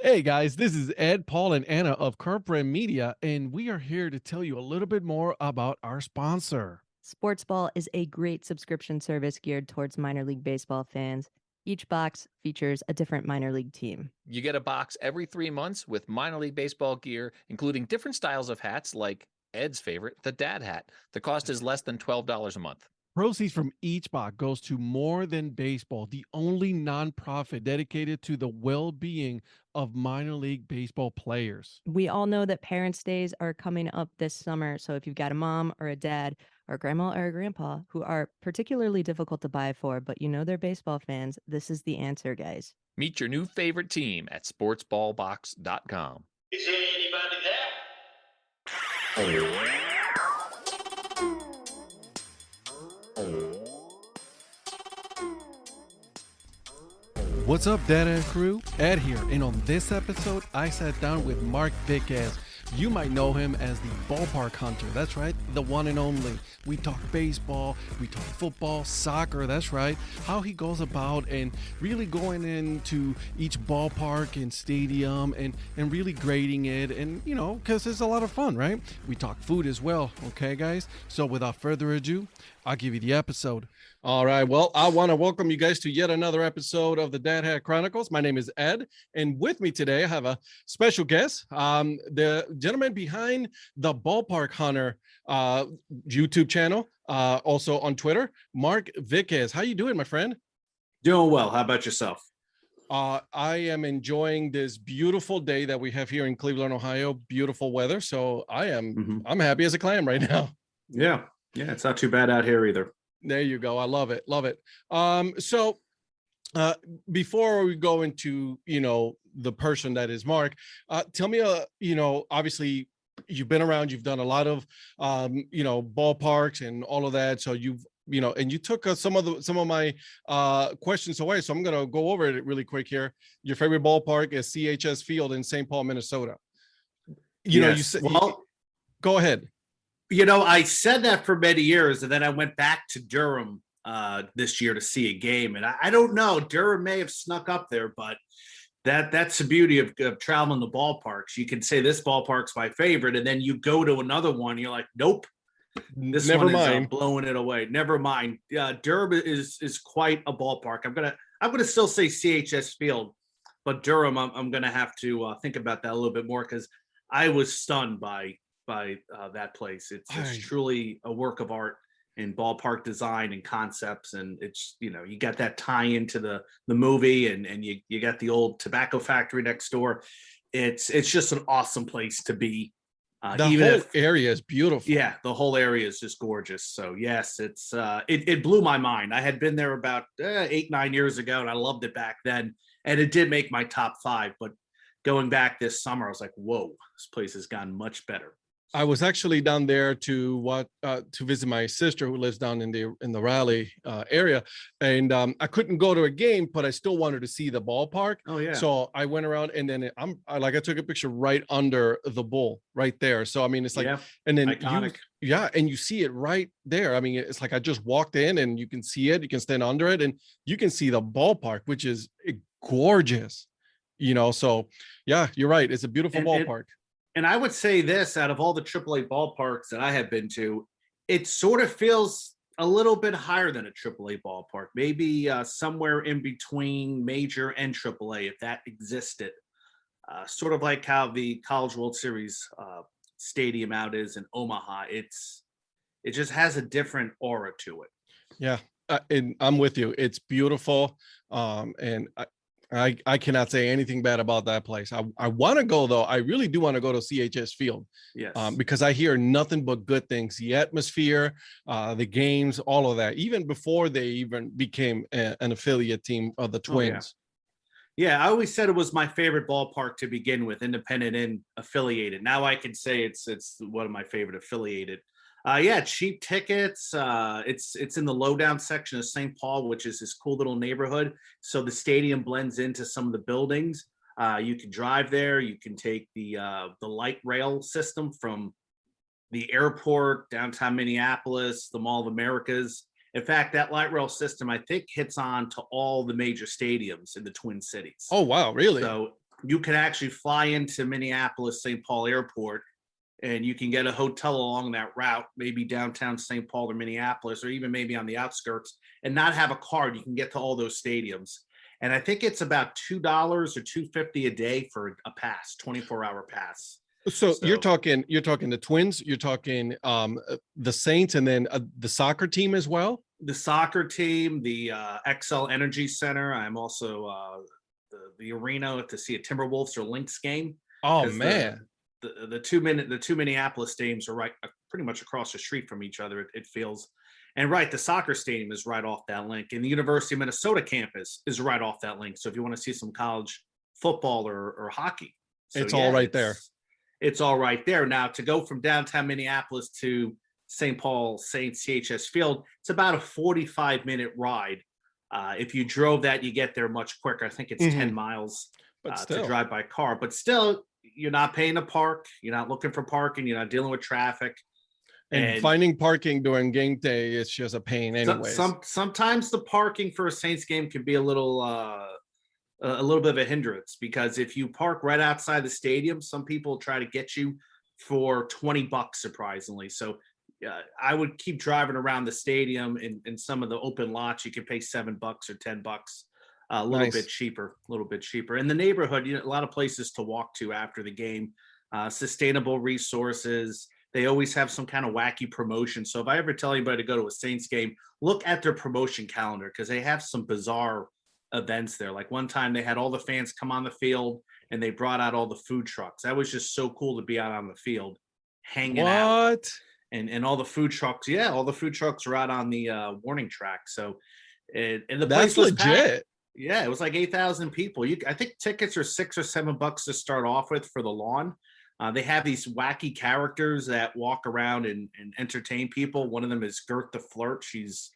Hey guys, this is Ed, Paul, and Anna of Curb Media, and we are here to tell you a little bit more about our sponsor. Sportsball is a great subscription service geared towards minor league baseball fans. Each box features a different minor league team. You get a box every 3 months with minor league baseball gear, including different styles of hats like Ed's favorite, the dad hat. The cost is less than $12 a month. Proceeds from each box goes to More Than Baseball, the only nonprofit dedicated to the well-being of minor league baseball players. We all know that Parents' Days are coming up this summer, so if you've got a mom or a dad or a grandma or a grandpa who are particularly difficult to buy for, but you know they're baseball fans, this is the answer, guys. Meet your new favorite team at sportsballbox.com. Is there anybody there? What's up, Dad and crew? Ed here, and on this episode, I sat down with Mark Viquez. You might know him as the Ballpark Hunter. That's right, the one and only. We talk baseball, we talk football, soccer. That's right. How he goes about and really going into each ballpark and stadium and really grading it, and because it's a lot of fun, right? We talk food as well. Okay, guys. So without further ado, I'll give you the episode. All right. Well, I want to welcome you guys to yet another episode of the Dad Hat Chronicles. My name is Ed, and with me today, I have a special guest, the gentleman behind the Ballpark Hunter YouTube channel, also on Twitter, Mark Viquez. How you doing, my friend? Doing well. How about yourself? I am enjoying this beautiful day that we have here in Cleveland, Ohio. Beautiful weather. So I'm happy as a clam right now. Yeah, it's not too bad out here either. There you go. I love it. Love it. So before we go into, the person that is Mark, tell me, obviously you've been around, you've done a lot of, ballparks and all of that. So and you took some of my questions away. So I'm going to go over it really quick here. Your favorite ballpark is CHS Field in St. Paul, Minnesota. You said, go ahead. I said that for many years, and then I went back to Durham this year to see a game. And I don't know, Durham may have snuck up there, but that's the beauty of traveling the ballparks. You can say this ballpark's my favorite, and then you go to another one, you're like, nope, this Never one mind. is blowing it away. Never mind. Durham is quite a ballpark. I'm gonna still say CHS Field, but Durham, I'm gonna have to think about that a little bit more because I was stunned by that place. It's truly a work of art in ballpark design and concepts, and it's you got that tie into the movie, and you got the old tobacco factory next door. It's just an awesome place to be. The whole area is beautiful. Yeah, the whole area is just gorgeous. So yes, it blew my mind. I had been there about 8-9 years ago, and I loved it back then, and it did make my top 5. But going back this summer, I was like, whoa, this place has gotten much better. I was actually down there to visit my sister who lives down in the Raleigh area, and I couldn't go to a game, but I still wanted to see the ballpark. Oh yeah. So I went around, and then I took a picture right under the bull, right there. So I mean, it's like, and then iconic. And you see it right there. I mean, it's like I just walked in, and you can see it. You can stand under it, and you can see the ballpark, which is gorgeous. So yeah, you're right. It's a beautiful ballpark. And I would say this, out of all the AAA ballparks that I have been to, it sort of feels a little bit higher than a AAA ballpark, maybe somewhere in between major and AAA, if that existed. Sort of like how the College World Series stadium out is in Omaha. It just has a different aura to it. Yeah, and I'm with you. It's beautiful, and I cannot say anything bad about that place. I want to go, though. I really do want to go to CHS Field. Yes. Because I hear nothing but good things. The atmosphere, the games, all of that, even before they even became an affiliate team of the Twins. Yeah, I always said it was my favorite ballpark to begin with, independent and affiliated. Now I can say it's one of my favorite affiliated. Cheap tickets. It's in the lowdown section of St. Paul, which is this cool little neighborhood. So the stadium blends into some of the buildings. You can drive there. You can take the light rail system from the airport, downtown Minneapolis, the Mall of Americas. In fact, that light rail system, I think, hits on to all the major stadiums in the Twin Cities. Oh, wow. Really? So you can actually fly into Minneapolis St. Paul Airport, and you can get a hotel along that route, maybe downtown St. Paul or Minneapolis, or even maybe on the outskirts, and not have a card. You can get to all those stadiums. And I think it's about $2 or $2.50 a day for a pass, 24-hour pass. So you're talking the Twins, you're talking the Saints, and then the soccer team as well. The soccer team, the XL Energy Center. I'm also the arena to see a Timberwolves or Lynx game. Oh man, the two Minneapolis stadiums are right pretty much across the street from each other. It feels, and right, the soccer stadium is right off that link, and the University of Minnesota campus is right off that link. So if you want to see some college football or hockey, so it's all right there. It's all right there. Now, to go from downtown Minneapolis to St. Paul Saints CHS Field, it's about a 45-minute ride. If you drove that, you get there much quicker. I think it's 10 miles to drive by car. But still, you're not paying to park. You're not looking for parking. You're not dealing with traffic. And finding parking during game day is just a pain anyways. Sometimes the parking for a Saints game can be a little bit of a hindrance, because if you park right outside the stadium, some people try to get you for $20, surprisingly. So I would keep driving around the stadium. In some of the open lots, you can pay $7 or $10, a little bit cheaper. In the neighborhood, a lot of places to walk to after the game, sustainable resources. They always have some kind of wacky promotion. So if I ever tell anybody to go to a Saints game, look at their promotion calendar, because they have some bizarre events there. Like one time they had all the fans come on the field and they brought out all the food trucks. That was just so cool to be out on the field hanging out. And all the food trucks, all the food trucks were out on the warning track. So and the place was legit packed. Yeah, it was like 8,000 people. I think tickets are $6 or $7 to start off with for the lawn. They have these wacky characters that walk around and entertain people. One of them is Gert the Flirt. She's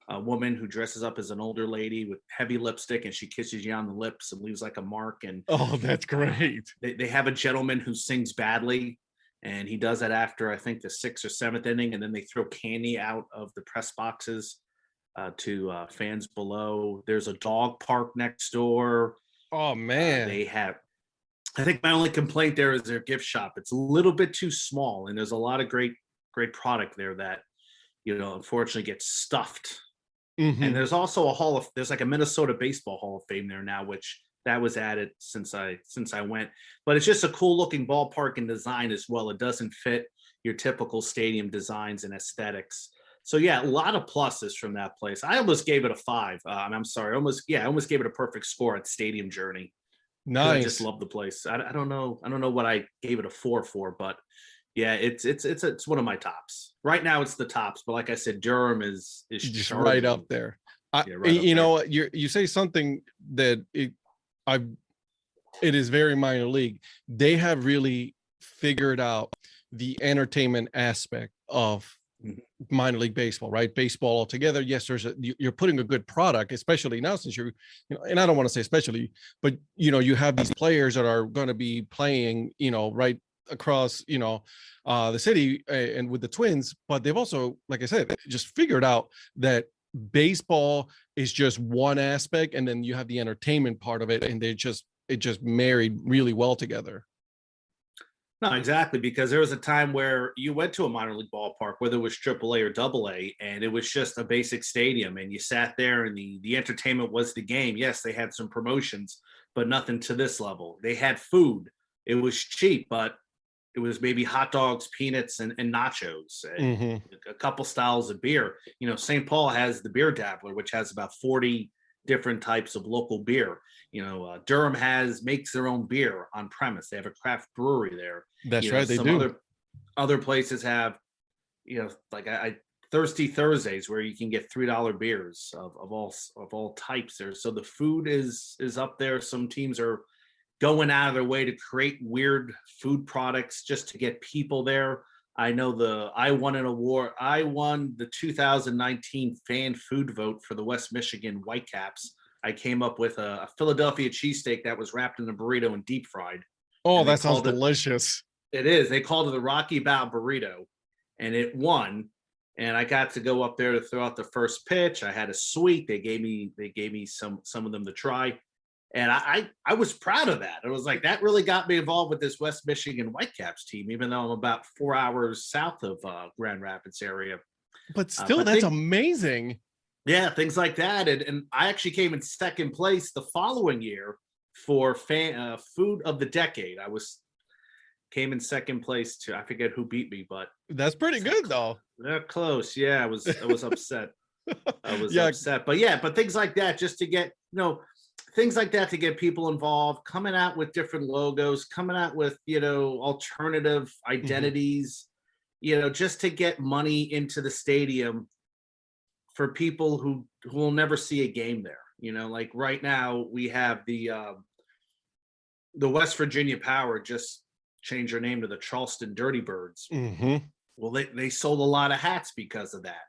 a woman who dresses up as an older lady with heavy lipstick, and she kisses you on the lips and leaves like a mark. And oh, that's great. They have a gentleman who sings badly, and he does that after I think the 6th or 7th inning, and then they throw candy out of the press boxes to fans below. There's a dog park next door. Oh man, they have. I think my only complaint there is their gift shop. It's a little bit too small, and there's a lot of great product there that unfortunately gets stuffed. Mm-hmm. And there's also there's like a Minnesota Baseball Hall of Fame there now, which that was added since I went. But it's just a cool looking ballpark and design as well. It doesn't fit your typical stadium designs and aesthetics. So yeah, a lot of pluses from that place. I almost gave it a 5. And I'm sorry, I almost gave it a perfect score at Stadium Journey. Nice. I just love the place. I don't know what I gave it a 4 for, but yeah, it's one of my tops. Right now it's the tops, but like I said, Durham is just right up there. You say something that it is very minor league. They have really figured out the entertainment aspect of minor league baseball, right? Baseball altogether. Yes, you're putting a good product, especially now since you're, and I don't want to say especially, but you have these players that are going to be playing, right across, the city and with the Twins, but they've also, like I said, just figured out that baseball is just one aspect, and then you have the entertainment part of it, and it just married really well together. No, exactly, because there was a time where you went to a minor league ballpark, whether it was AAA or AA, and it was just a basic stadium, and you sat there, and the entertainment was the game. Yes, they had some promotions, but nothing to this level. They had food. It was cheap, but it was maybe hot dogs, peanuts, and nachos, and a couple styles of beer. St. Paul has the Beer Dabbler, which has about 40 different types of local beer. Durham makes their own beer on premise. They have a craft brewery there. That's right. They do. Other places have, like Thirsty Thursdays, where you can get $3 beers of all types there. So the food is up there. Some teams are going out of their way to create weird food products just to get people there. I know I won an award. I won the 2019 fan food vote for the West Michigan Whitecaps. I came up with a Philadelphia cheesesteak that was wrapped in a burrito and deep fried. Oh, that sounds delicious. It is. They called it the Rocky Bow burrito, and it won. And I got to go up there to throw out the first pitch. I had a suite. They gave me some of them to try. And I was proud of that. It was like that really got me involved with this West Michigan Whitecaps team, even though I'm about 4 hours south of Grand Rapids area. But still, that's amazing. Yeah, things like that. And I actually came in second place the following year for food of the decade. Came in second place to, I forget who beat me, but that's pretty good though. They're close. Yeah, I was upset. I was Yeah. upset. But things like that, just to get, things like that to get people involved, coming out with different logos, coming out with, alternative identities, just to get money into the stadium for people who will never see a game there. Like right now we have the West Virginia Power just changed their name to the Charleston Dirty Birds. Mm-hmm. Well, they sold a lot of hats because of that.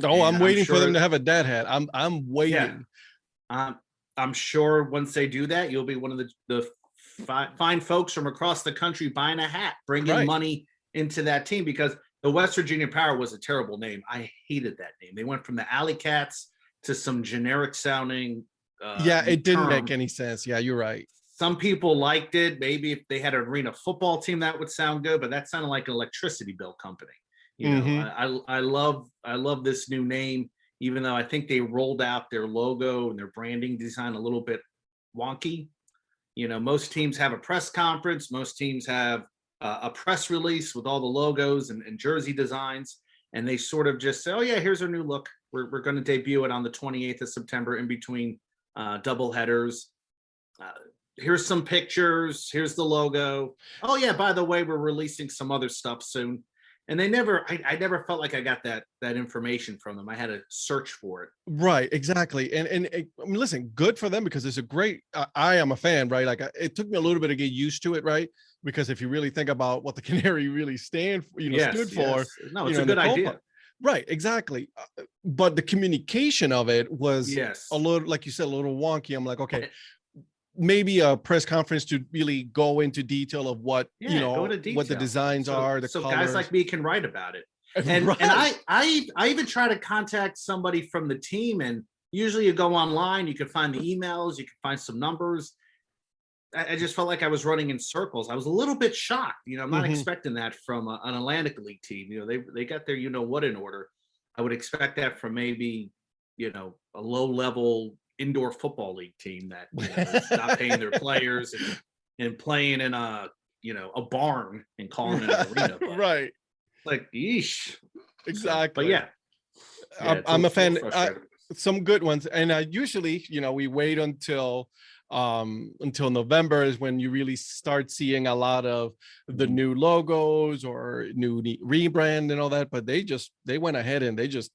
Oh, And I'm waiting for them to have a dad hat. I'm waiting. Yeah. I'm sure once they do that, you'll be one of the fine folks from across the country buying a hat, bringing money into that team, because the West Virginia Power was a terrible name. I hated that name. They went from the Alley Cats to some generic sounding. It didn't make any sense. Yeah, you're right. Some people liked it. Maybe if they had an arena football team, that would sound good, but that sounded like an electricity bill company. I love this new name, even though I think they rolled out their logo and their branding design a little bit wonky. Most teams have a press conference. Most teams have a press release with all the logos and jersey designs. And they sort of just say, oh yeah, here's our new look. We're going to debut it on the 28th of September in between double headers. Here's some pictures. Here's the logo. Oh yeah, by the way, we're releasing some other stuff soon. And I never felt like I got that information from them. I had to search for it. Right, exactly. And I mean, listen, good for them, because it's a great, I am a fan, right? Like it took me a little bit to get used to it, right? Because if you really think about what the Canary really stood for. No, it's a good idea. Right, exactly. But the communication of it was a little, like you said, a little wonky. I'm like, okay, maybe a press conference to really go into detail of what what the designs are, the colors. Guys like me can write about it. And I even try to contact somebody from the team, and usually you go online, you can find the emails, you can find some numbers. I just felt like I was running in circles. I was a little bit shocked. I'm not expecting that from an Atlantic League team. They got their what in order. I would expect that from maybe a low level indoor football league team that is not paying their players and playing in a barn and calling it an arena. But, right. Like, yeesh. Exactly. But yeah I'm a fan. Some good ones. And usually, we wait until November is when you really start seeing a lot of the new logos or new rebrand and all that. But they went ahead and they just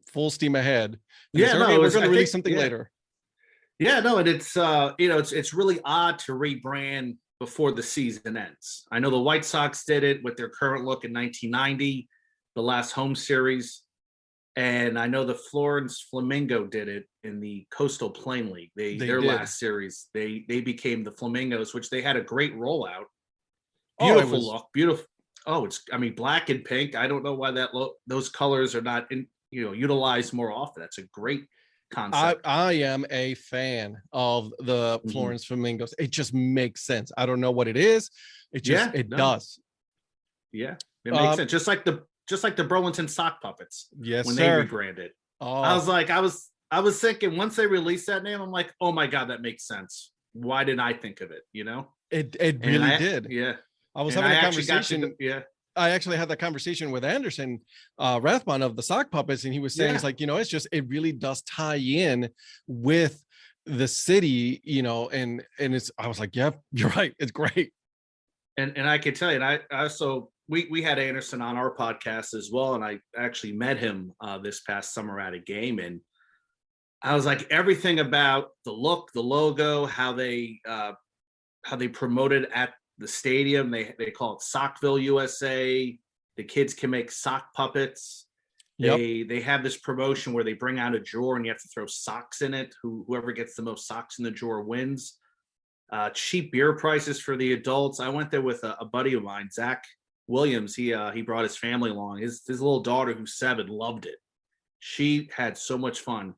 full steam ahead. Yeah, we're going to release something later. Yeah, no, and it's it's really odd to rebrand before the season ends. I know the White Sox did it with their current look in 1990, the last home series, and I know the Florence Flamingo did it in the Coastal Plain League. Their last series, they became the Flamingos, which they had a great rollout. Beautiful look, beautiful. Oh, black and pink. I don't know why those colors are not utilized more often. That's a great concept. I am a fan of the Florence Flamingos. It just makes sense. I don't know what it is. It just does. Yeah, it makes sense. Just like the Burlington sock puppets. Yes, when sir. They rebranded. I was thinking once they released that name, I'm like, oh my god, that makes sense. Why didn't I think of it? It really did. Yeah, I was having a conversation. I actually had that conversation with Anderson Rathbun of the Sock Puppets, and he was saying, it's like, it really does tie in with the city, and I was like, yeah, you're right. It's great. And I can tell you, and I also, we had Anderson on our podcast as well, and I actually met him this past summer at a game, and I was like, everything about the look, the logo, how they promote it at the stadium, they call it Sockville, USA. The kids can make sock puppets. They have this promotion where they bring out a drawer and you have to throw socks in it. Whoever gets the most socks in the drawer wins. Cheap beer prices for the adults. I went there with a buddy of mine, Zach Williams. He brought his family along. His little daughter, who's 7, loved it. She had so much fun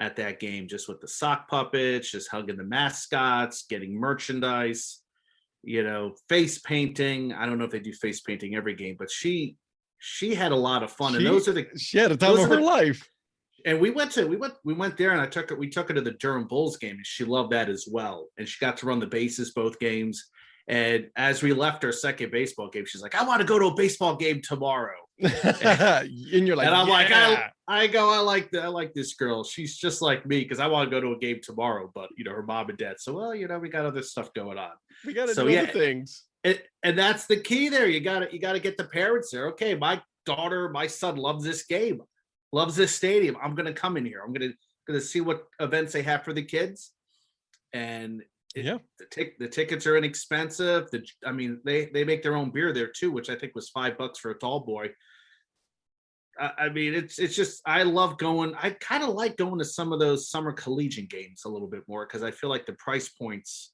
at that game, just with the sock puppets, just hugging the mascots, getting merchandise, face painting. I don't know if they do face painting every game, but she had a lot of fun. And she had a time of her life. And we went there, and we took her to the Durham Bulls game, and she loved that as well. And she got to run the bases both games. And as we left our second baseball game, she's like, "I want to go to a baseball game tomorrow." And you're like, and I'm like, yeah. I like this girl. She's just like me because I want to go to a game tomorrow. But her mom and dad. So we got other stuff going on. We got to do other things. And that's the key there. You got to get the parents there. Okay, my son loves this game, loves this stadium. I'm gonna come in here. I'm gonna see what events they have for the kids. And the tickets are inexpensive. They make their own beer there too, which I think was $5 for a tall boy. It's just, I love going. I kind of like going to some of those summer collegiate games a little bit more because I feel like the price points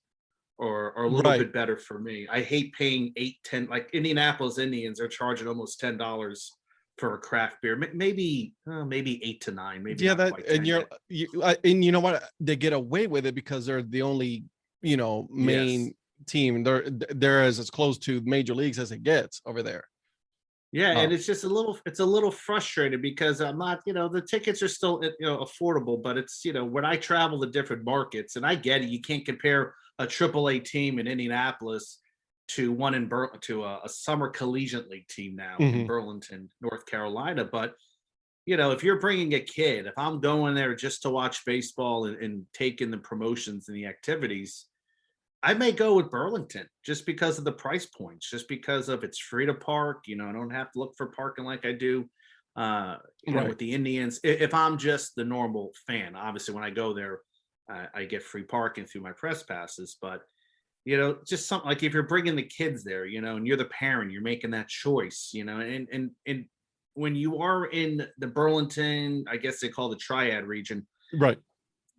are a little bit better for me. I hate paying $8-10, like Indianapolis Indians are charging almost $10 for a craft beer, maybe 8 to 9, maybe. Yeah, and you know what? They get away with it because they're the only main team. They're as close to major leagues as it gets over there. Yeah, and it's just a little frustrating because I'm not, the tickets are still affordable, but it's when I travel to different markets, and I get it, you can't compare a AAA team in Indianapolis to one in a summer collegiate league team now in Burlington, North Carolina. But if you're bringing a kid, if I'm going there just to watch baseball and take in the promotions and the activities, I may go with Burlington just because of the price points, just because of it's free to park. I don't have to look for parking like I do with the Indians. If I'm just the normal fan, obviously when I go there, I get free parking through my press passes. But just something like if you're bringing the kids there, and you're the parent, you're making that choice, and when you are in the Burlington, I guess they call the Triad region, right?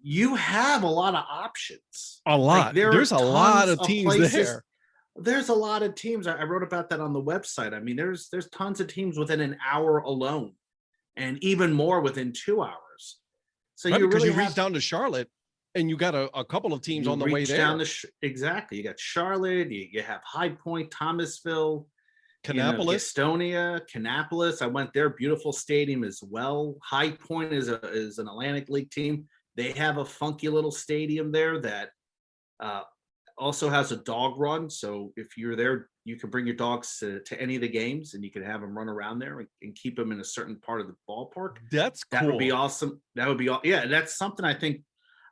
You have a lot of options. A lot. There's a lot of teams there. There's a lot of teams. I wrote about that on the website. I mean, there's tons of teams within an hour alone, and even more within 2 hours. So you really reach down to Charlotte, and you got a couple of teams on the way there. Exactly. You got Charlotte. You have High Point, Thomasville, Kannapolis, Gastonia, Kannapolis. I went there. Beautiful stadium as well. High Point is an Atlantic League team. They have a funky little stadium there that also has a dog run. So if you're there, you can bring your dogs to any of the games and you can have them run around there and keep them in a certain part of the ballpark. That's cool. That would be awesome. That would be that's something I think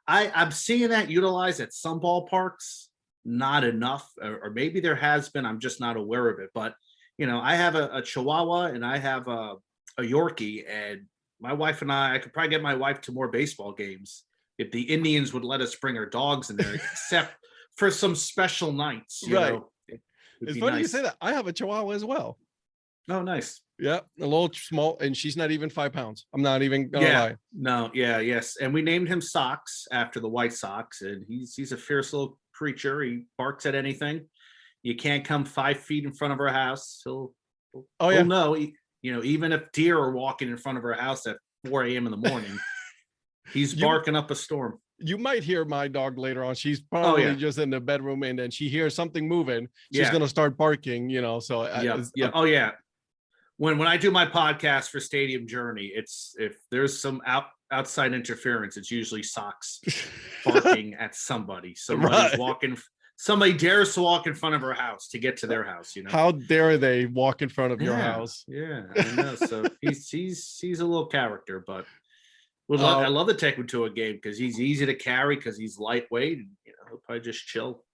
I'm seeing that utilized at some ballparks, not enough, or maybe there has been. I'm just not aware of it. But, I have a Chihuahua and I have a Yorkie, and my wife and I could probably get my wife to more baseball games if the Indians would let us bring our dogs in there, except for some special nights. It's funny you say that. I have a Chihuahua as well. Oh, nice. Yeah, a little small, and she's not even 5 pounds. I'm not even gonna lie. No, yes. And we named him Sox after the White Sox, and he's a fierce little creature. He barks at anything. You can't come 5 feet in front of our house. He'll know. Even if deer are walking in front of our house at 4 a.m. in the morning, he's barking up a storm. You might hear my dog later on. She's probably just in the bedroom, and then she hears something moving. She's gonna start barking. When I do my podcast for Stadium Journey, it's if there's some outside interference, it's usually Sox barking at somebody. Somebody dares to walk in front of her house to get to their house. How dare they walk in front of your house? Yeah, I know. So he's a little character, but I love to take him to a game because he's easy to carry because he's lightweight, and he'll probably just chill.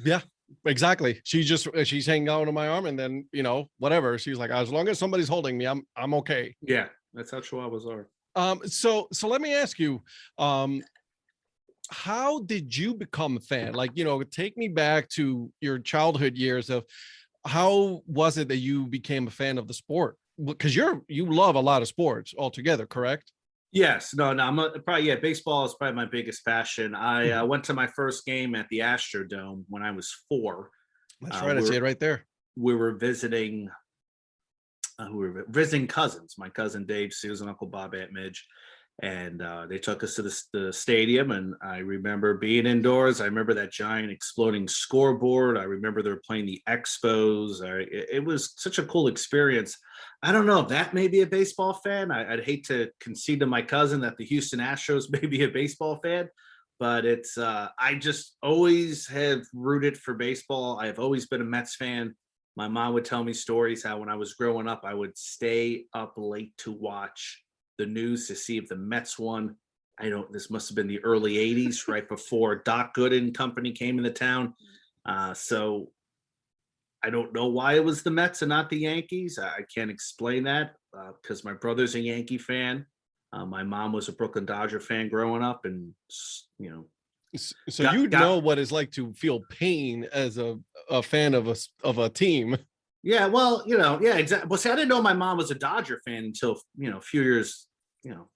Yeah. Exactly. She's hanging out on my arm, and then whatever. She's like, as long as somebody's holding me, I'm okay. Yeah, that's how Chihuahuas are. So let me ask you, how did you become a fan? Like, take me back to your childhood years of how was it that you became a fan of the sport? Because you love a lot of sports altogether, correct? Yes, no, baseball is probably my biggest passion. I went to my first game at the Astrodome when I was 4. That's right. I see it right there. We were visiting cousins. My cousin Dave, Susan, Uncle Bob, Aunt Midge, And they took us to the stadium, and I remember being indoors. I remember that giant exploding scoreboard. I remember they were playing the Expos. It was such a cool experience. I don't know if that may be a baseball fan. I'd hate to concede to my cousin that the Houston Astros may be a baseball fan, but it's I just always have rooted for baseball. I've always been a Mets fan. My mom would tell me stories how when I was growing up, I would stay up late to watch the news to see if the Mets won. This must have been the early 80s, right before Doc Gooden Company came into town. So I don't know why it was the Mets and not the Yankees. I can't explain that because my brother's a Yankee fan. My mom was a Brooklyn Dodger fan growing up, and So you know what it's like to feel pain as a fan of a team. Yeah, well, yeah, exactly. Well, see, I didn't know my mom was a Dodger fan until a few years,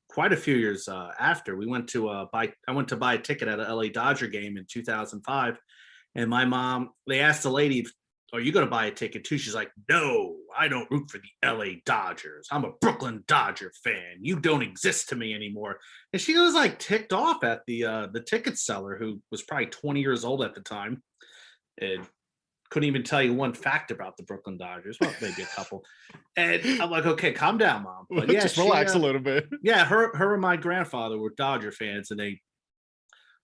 quite a few years after. I went to buy a ticket at a LA Dodger game in 2005, and my mom, they asked the lady, "Are you going to buy a ticket too?" She's like, "No, I don't root for the LA Dodgers. I'm a Brooklyn Dodger fan. You don't exist to me anymore." And she was like ticked off at the ticket seller, who was probably 20 years old at the time, and couldn't even tell you one fact about the Brooklyn Dodgers. Well, maybe a couple. And I'm like, okay, calm down, Mom. But yeah, just relax a little bit. Yeah, her and my grandfather were Dodger fans, and they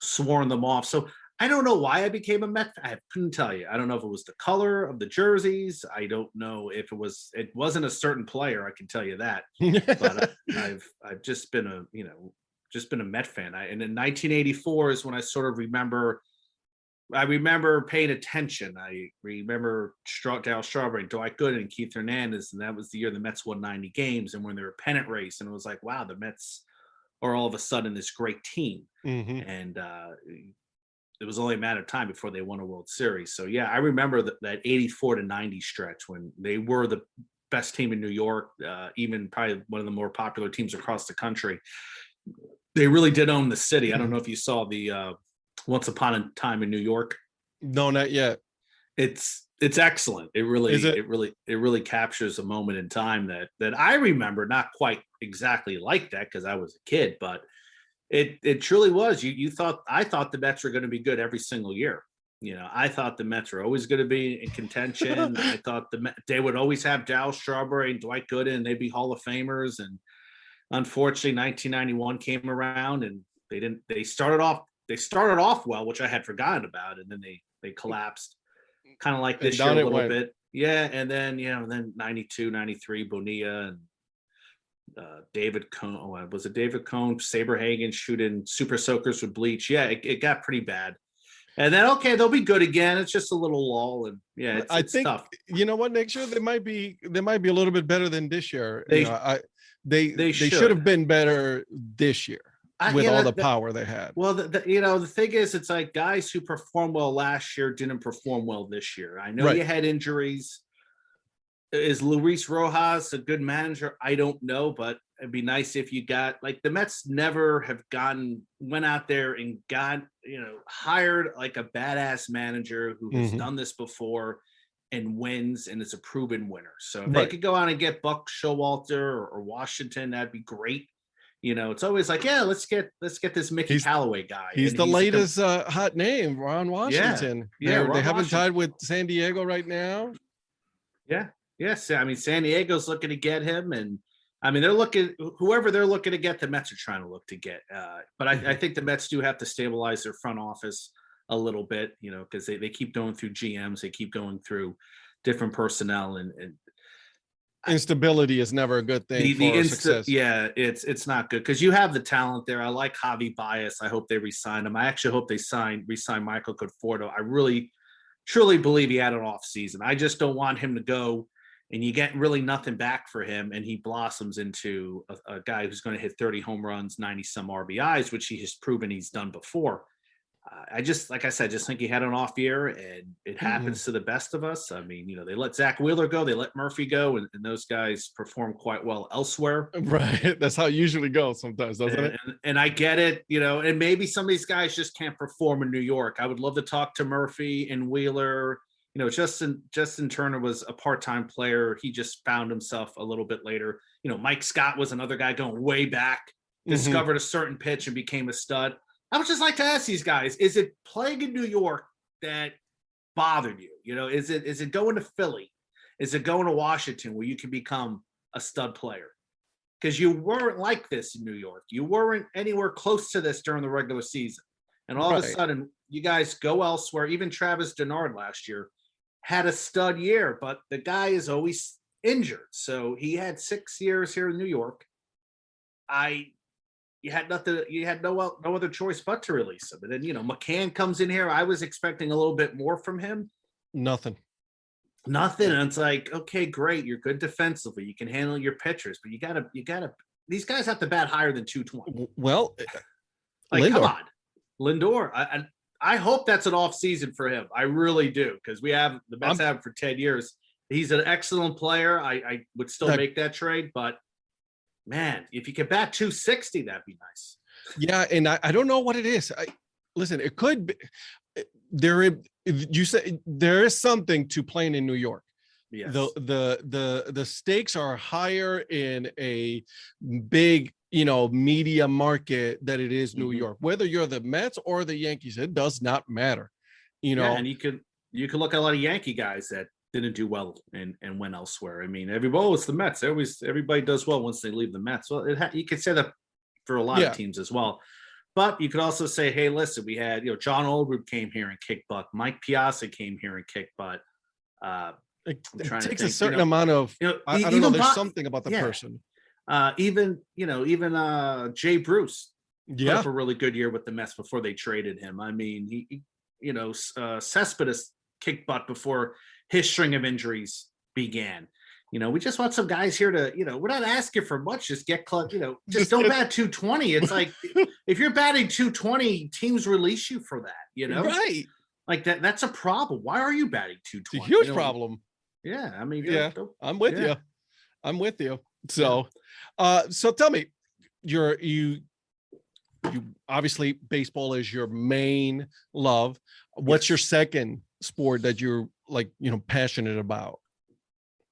sworn them off. So I don't know why I became a Met fan. I couldn't tell you. I don't know if it was the color of the jerseys. I don't know if it wasn't a certain player. I can tell you that. But I've just been a Met fan. And in 1984 is when I sort of remember paying attention. I remember Darryl Strawberry, Dwight Gooden, and Keith Hernandez, and that was the year the Mets won 90 games, and when they were pennant race, and it was like, wow, the Mets are all of a sudden this great team. Mm-hmm. And it was only a matter of time before they won a World Series. So yeah, I remember that 84 to 90 stretch when they were the best team in New York, even probably one of the more popular teams across the country. They really did own the city. I don't know if you saw the Once Upon a Time in New York. No, not yet. It's excellent. It really captures a moment in time that I remember, not quite exactly like that because I was a kid, but it truly was. I thought the Mets were going to be good every single year. I thought the Mets were always going to be in contention. I thought they would always have Darryl Strawberry and Dwight Gooden, and they'd be Hall of Famers. And unfortunately, 1991 came around, and they didn't. They started off well, which I had forgotten about, and then they collapsed, kind of like this year a little bit. Yeah, and then 92, 93, Bonilla and David Cone. Was it David Cone? Saberhagen shooting super soakers with bleach. Yeah, it got pretty bad. And then they'll be good again. It's just a little lull, and yeah, I think tough. You know what? Next year they might be a little bit better than this year. They should have been better this year. With all the power they had. Well, the thing is, it's like guys who performed well last year didn't perform well this year. I know you had injuries. Is Luis Rojas a good manager? I don't know, but it'd be nice if you got, like, the Mets never have went out there and hired like a badass manager who has done this before and wins and is a proven winner. So if they could go out and get Buck Showalter or Washington, that'd be great. It's always like, yeah, let's get this Mickey Callaway guy. He's the latest hot name, Ron Washington. Yeah, they haven't tied with San Diego right now. Yeah. Yes. I mean, San Diego's looking to get him, and I mean, whoever they're looking to get, the Mets are trying to look to get. But I think the Mets do have to stabilize their front office a little bit, because they keep going through GMs, they keep going through different personnel, and instability is never a good thing for success. Yeah, it's not good because you have the talent there. I like Javi Baez. I hope they re-sign him. I actually hope they re-sign Michael Conforto. I really, truly believe he had an off season. I just don't want him to go and you get really nothing back for him, and he blossoms into a guy who's going to hit 30 home runs, 90 some RBIs, which he has proven he's done before. Like I said, just think he had an off year, and it happens to the best of us. I mean, they let Zach Wheeler go, they let Murphy go, and those guys perform quite well elsewhere. Right. That's how it usually goes sometimes, doesn't it? And I get it, and maybe some of these guys just can't perform in New York. I would love to talk to Murphy and Wheeler. Justin Turner was a part-time player. He just found himself a little bit later. Mike Scott was another guy going way back. discovered a certain pitch and became a stud. I would just like to ask these guys, is it playing in New York that bothered you? You know, is it going to Philly? Is it going to Washington where you can become a stud player? Because you weren't like this in New York. You weren't anywhere close to this during the regular season. And all of a sudden, you guys go elsewhere. Even Travis Denard last year had a stud year, but the guy is always injured. So he had 6 years here in New York. You had nothing. You had no other choice but to release him. And then, McCann comes in here. I was expecting a little bit more from him. Nothing. And it's like, okay, great. You're good defensively. You can handle your pitchers, but you gotta. These guys have to bat higher than 220. Well, like, come on, Lindor. I hope that's an off season for him. I really do, because the Mets have him for 10 years. He's an excellent player. I would still make that trade, but man, if you could bat 260, that'd be nice. Yeah, and I don't know what it is. Listen, it could be you say there is something to playing in New York. Yes. The stakes are higher in a big, media market that it is New York. Whether you're the Mets or the Yankees, it does not matter. And you could look at a lot of Yankee guys that didn't do well and went elsewhere. I mean, it's the Mets. Everybody does well once they leave the Mets. Well, you could say that for a lot of teams as well. But you could also say, hey, listen, we had, John Oldroyd came here and kicked butt. Mike Piazza came here and kicked butt. It takes a certain amount of, I don't know, there's something about the person. Even Jay Bruce put up a really good year with the Mets before they traded him. I mean, Cespedes kicked butt before his string of injuries began. We just want some guys here to, we're not asking for much. Just get club, just don't bat 220. It's like, if you're batting 220, teams release you for that, Right. Like that's a problem. Why are you batting 220? It's a huge problem. Yeah. I mean, I'm with you. I'm with you. So, so tell me, you obviously baseball is your main love. What's your second sport that you're passionate about?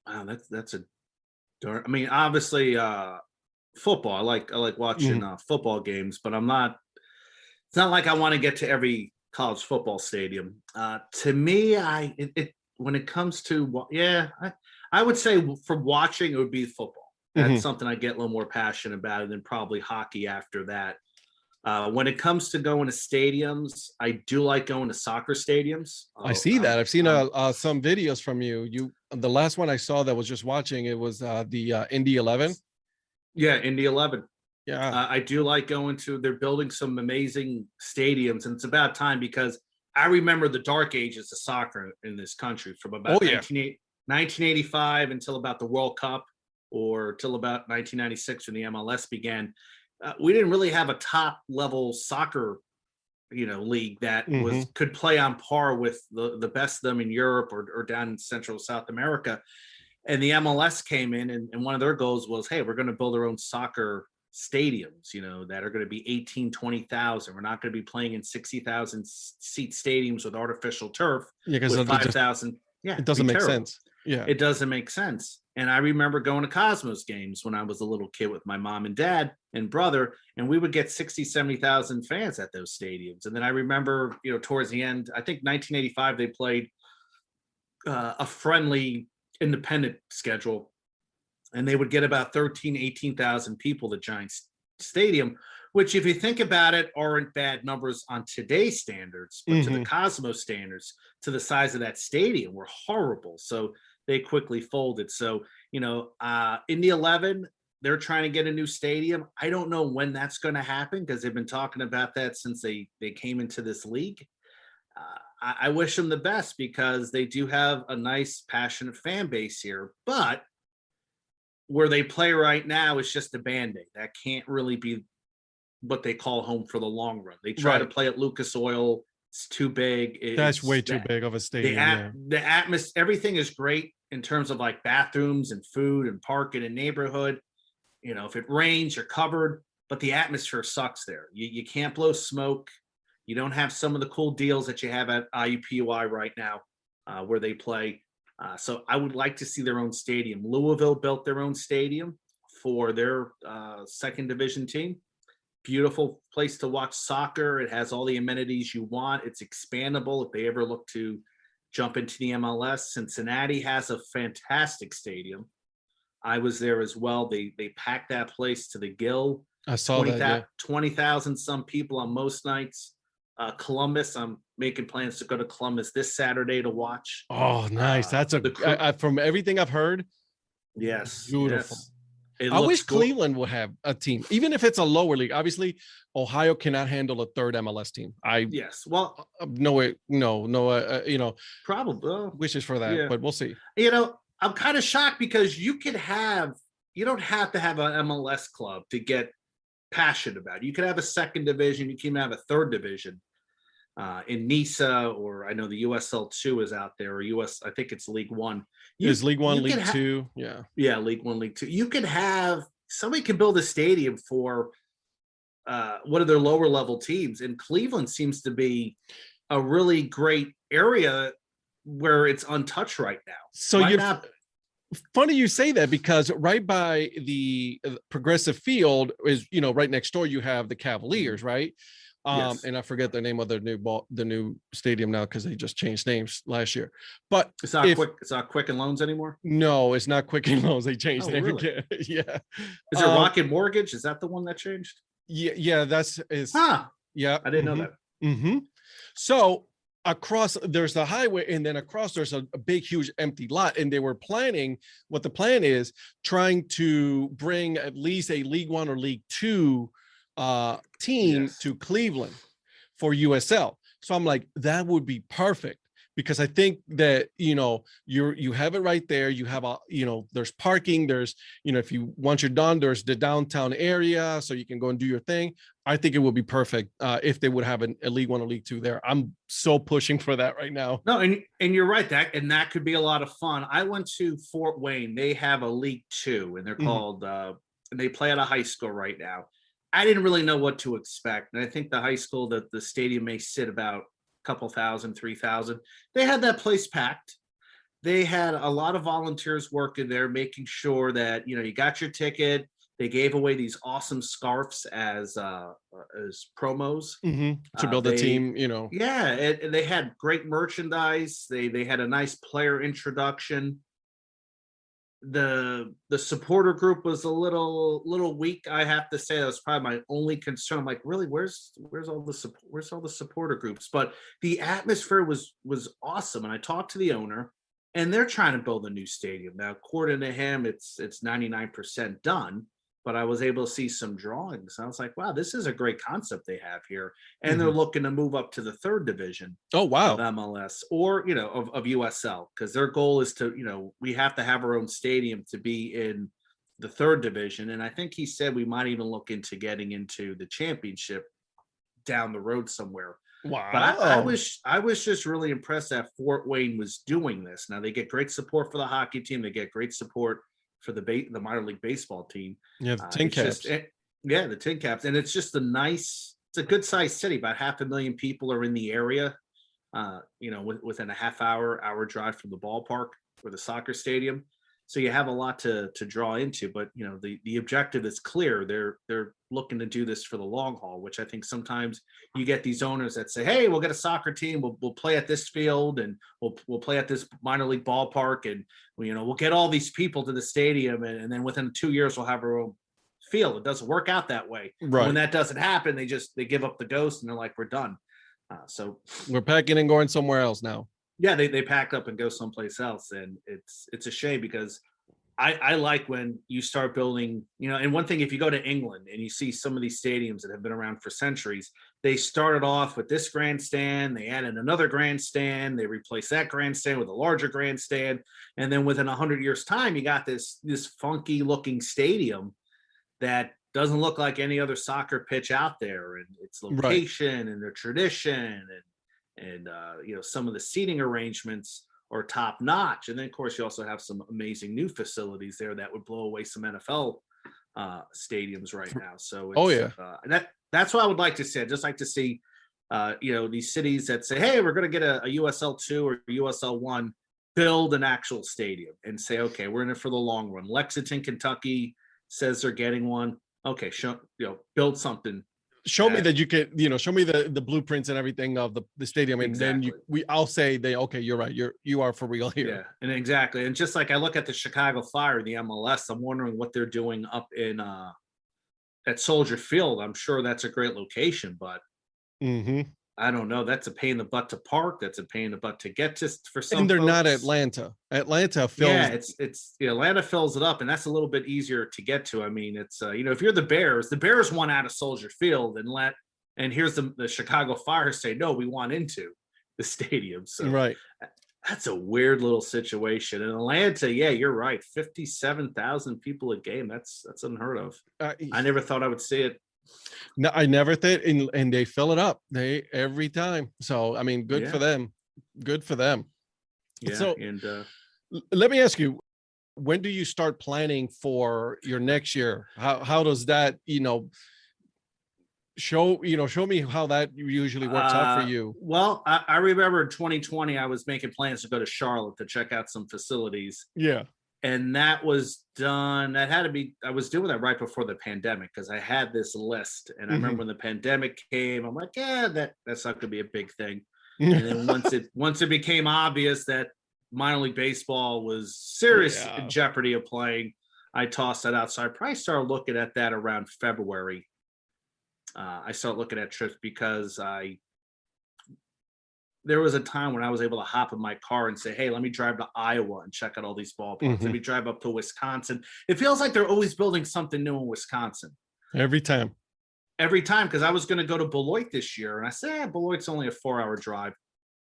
Wow, that's a darn. I mean, obviously, football. I like watching football games, but I'm not. It's not like I want to get to every college football stadium. To me, when it comes to I would say for watching it would be football. That's something I get a little more passionate about, and then probably hockey after that. When it comes to going to stadiums, I do like going to soccer stadiums. I see that. I've seen some videos from you. The last one I saw that was just watching, it was the Indy 11. Yeah, Indy 11. Yeah. I do like going to, they're building some amazing stadiums, and it's about time, because I remember the dark ages of soccer in this country from about 1985 until about the World Cup, or till about 1996 when the MLS began. We didn't really have a top level soccer, league that could play on par with the best of them in Europe or down in Central South America. And the MLS came in, and one of their goals was, hey, we're going to build our own soccer stadiums, that are going to be 18, 20,000. We're not going to be playing in 60,000 seat stadiums with artificial turf. Yeah, because 5,000. Yeah, it doesn't make sense. Yeah, it doesn't make sense. And I remember going to Cosmos games when I was a little kid with my mom and dad and brother, and we would get 60, 70,000 fans at those stadiums. And then I remember, towards the end, I think 1985, they played a friendly independent schedule, and they would get about 13, 18,000 people to Giants Stadium, which, if you think about it, aren't bad numbers on today's standards, but to the Cosmos standards, to the size of that stadium, were horrible. So they quickly folded. So, Indy 11, they're trying to get a new stadium. I don't know when that's going to happen, because they've been talking about that since they came into this league. I wish them the best, because they do have a nice, passionate fan base here. But where they play right now is just a Band-Aid. That can't really be what they call home for the long run. They try to play at Lucas Oil. It's too big. That's way too big of a stadium. The atmosphere, everything is great in terms of like bathrooms and food and parking and neighborhood. If it rains, you're covered, but the atmosphere sucks there. You can't blow smoke. You don't have some of the cool deals that you have at IUPUI right now, where they play. So I would like to see their own stadium. Louisville built their own stadium for their second division team. beautiful place to watch soccer. It has all the amenities you want. It's expandable if they ever look to jump into the MLS. Cincinnati has a fantastic stadium. I was there as well. They packed that place to the gill. I saw that. Yeah. 20,000 some people on most nights. Columbus, I'm making plans to go to Columbus this Saturday to watch. Oh, nice. That's from everything I've heard. Yes, Beautiful. Yes. I wish Cleveland would have a team, even if it's a lower league. Obviously, Ohio cannot handle a third MLS team. Well, probably wishes for that, but we'll see. I'm kind of shocked because you don't have to have an MLS club to get passionate about it. You could have a second division, you can have a third division. In NISA, or I know the USL2 is out there, or I think it's League One. Is League One, League Two? Yeah, League One, League Two. You could have somebody can build a stadium for one of their lower level teams, and Cleveland seems to be a really great area where it's untouched right now. So funny you say that, because right by the Progressive Field is, right next door you have the Cavaliers, right? Yes. And I forget the name of the new stadium now because they just changed names last year. But it's not Quicken Loans anymore. No, it's not Quicken Loans. They changed name really? again. Yeah. Is it Rocket Mortgage? Is that the one that changed? Yeah. Yeah. I didn't know that. Mm-hmm. So there's the highway, and then across there's a big, huge empty lot. And they were planning, what the plan is, trying to bring at least a League One or League Two team to Cleveland for USL. So I'm like, that would be perfect, because I think that you have it right there. You have there's parking, there's if you once you're done, there's the downtown area, so you can go and do your thing. I think it would be perfect if they would have a League One or League Two there. I'm so pushing for that right now. No, and you're right, that could be a lot of fun. I went to Fort Wayne. They have a League Two, and they're called and they play at a high school right now. I didn't really know what to expect. And I think the high school, that the stadium may sit about a couple thousand, 3,000. They had that place packed. They had a lot of volunteers working there, making sure that, you got your ticket. They gave away these awesome scarves as promos. To build a team, Yeah. And they had great merchandise. They had a nice player introduction. The supporter group was a little weak, I have to say. That was probably my only concern. I'm like, really, where's all the supporter groups? But the atmosphere was awesome. And I talked to the owner, and they're trying to build a new stadium now. According to him, it's 99% done. But I was able to see some drawings. I was like, wow, this is a great concept they have here. And they're looking to move up to the third division of MLS, or, of USL, because their goal is to, we have to have our own stadium to be in the third division. And I think he said we might even look into getting into the championship down the road somewhere. Wow. But I was just really impressed that Fort Wayne was doing this. Now they get great support for the hockey team. They get great support for the minor league baseball team. Yeah, the Tin Caps. The Tin Caps. And it's just it's a good sized city. About 500,000 people are in the area, within a hour drive from the ballpark or the soccer stadium. So you have a lot to draw into, but the objective is clear. They're looking to do this for the long haul, which I think sometimes you get these owners that say, hey, we'll get a soccer team, we'll play at this field, and we'll play at this minor league ballpark, and we'll get all these people to the stadium, and then within 2 years we'll have our own field. It doesn't work out that way. Right. When that doesn't happen, they give up the ghost, and they're like, we're done. So we're packing and going somewhere else now. Yeah, they pack up and go someplace else, and it's a shame, because I like when you start building, and one thing, if you go to England and you see some of these stadiums that have been around for centuries, they started off with this grandstand, they added another grandstand, they replaced that grandstand with a larger grandstand, and then within 100 years' time, you got this funky looking stadium that doesn't look like any other soccer pitch out there, and its location and their tradition and some of the seating arrangements are top notch. And then of course you also have some amazing new facilities there that would blow away some NFL stadiums right now. So that's what I would like to see. I'd just like to see these cities that say, hey, we're going to get a USL 2 or USL 1 build an actual stadium, and say, okay, we're in it for the long run. Lexington, Kentucky says they're getting one. Okay, build something show me that you could, show me the blueprints and everything of the stadium, and then I'll say okay, you're right, you are for real here. Yeah, and exactly. And just like I look at the Chicago Fire, the MLS, I'm wondering what they're doing up in at Soldier Field. I'm sure that's a great location, but I don't know. That's a pain in the butt to park. That's a pain in the butt to get to for some. And they're folks. not Atlanta. Atlanta fills. Yeah, it's Atlanta fills it up, and that's a little bit easier to get to. I mean, it's if you're the Bears want out of Soldier Field and here's the Chicago Fire say no, we want into the stadium. So right. That's a weird little situation. In Atlanta, yeah, you're right. 57,000 people a game. That's unheard of. I never thought I would see it. No, I never did, and they fill it up. Every time. So I mean, good for them. Good for them. Yeah. So, and let me ask you, when do you start planning for your next year? How does that show me how that usually works out for you? Well, I remember in 2020 I was making plans to go to Charlotte to check out some facilities. Yeah. And that was done. I was doing that right before the pandemic because I had this list. And I remember when the pandemic came, I'm like, yeah, that's not gonna be a big thing. And then once it became obvious that minor league baseball was serious in jeopardy of playing, I tossed that out. So I probably started looking at that around February. I started looking at trips because there was a time when I was able to hop in my car and say, hey, let me drive to Iowa and check out all these ballparks. Let me drive up to Wisconsin. It feels like they're always building something new in Wisconsin. Every time, because I was going to go to Beloit this year. And I said, Beloit's only a 4-hour drive.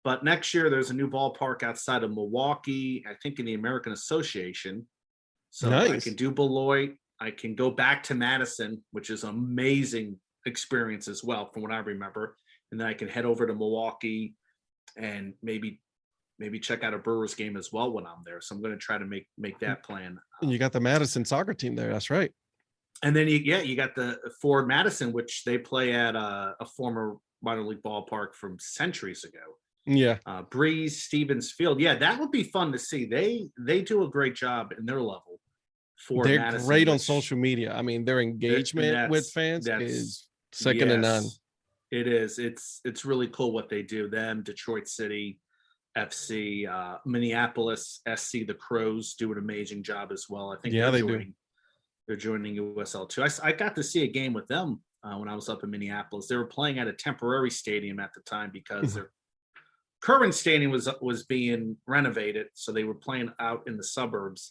But next year, there's a new ballpark outside of Milwaukee, I think in the American Association. So nice. I can do Beloit. I can go back to Madison, which is an amazing experience as well, from what I remember. And then I can head over to Milwaukee and maybe check out a Brewers game as well when I'm there. So I'm going to try to make that plan. And you got the Madison soccer team there. That's right. And then you got the Ford Madison, which they play at a former minor league ballpark from centuries ago. Yeah. Breeze Stevens Field. Yeah, that would be fun to see. They do a great job in their level. They're Madison, great on social media. I mean, their engagement with fans is second to none. It is. It's really cool what they do. Them, Detroit City FC, Minneapolis SC, the Crows do an amazing job as well. I think they're joining USL too. I got to see a game with them when I was up in Minneapolis. They were playing at a temporary stadium at the time because their current stadium was being renovated, so they were playing out in the suburbs,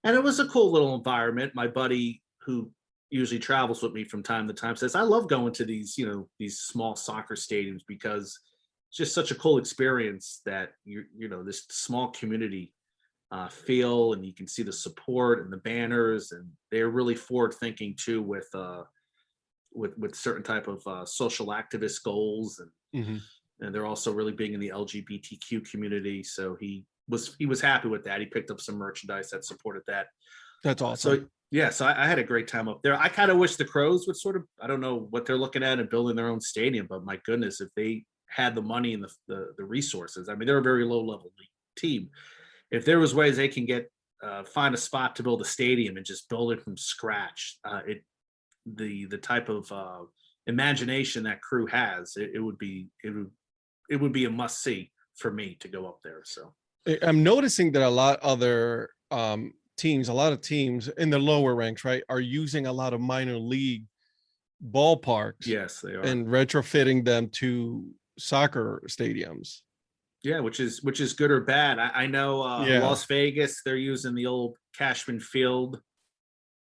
and it was a cool little environment. My buddy, who usually travels with me from time to time, says I love going to these small soccer stadiums because it's just such a cool experience that this small community feel, and you can see the support and the banners, and they're really forward thinking too with certain type of social activist goals, and they're also really big in the LGBTQ community. So he was happy with that. He picked up some merchandise that supported that. That's awesome. So I had a great time up there. I kind of wish the Crows would sort of, I don't know what they're looking at and building their own stadium, but my goodness, if they had the money and the resources, I mean, they're a very low level team. If there was ways they can get find a spot to build a stadium and just build it from scratch, the type of imagination that crew has, it would be a must see for me to go up there. So I'm noticing that a lot of teams in the lower ranks, right, are using a lot of minor league ballparks. Yes, they are. And retrofitting them to soccer stadiums. Yeah, which is good or bad. I know Las Vegas, they're using the old Cashman Field,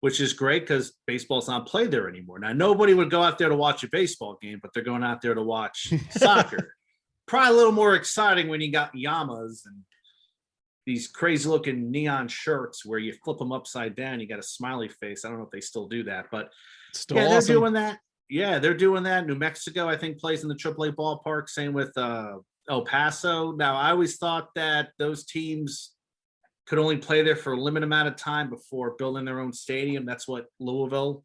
which is great because baseball's not played there anymore. Now, nobody would go out there to watch a baseball game, but they're going out there to watch soccer. Probably a little more exciting when you got Yamas and these crazy looking neon shirts where you flip them upside down. You got a smiley face. I don't know if they still do that, but still they're awesome. doing that. Yeah, they're doing that. New Mexico, I think, plays in the AAA ballpark. Same with El Paso. Now, I always thought that those teams could only play there for a limited amount of time before building their own stadium. That's what Louisville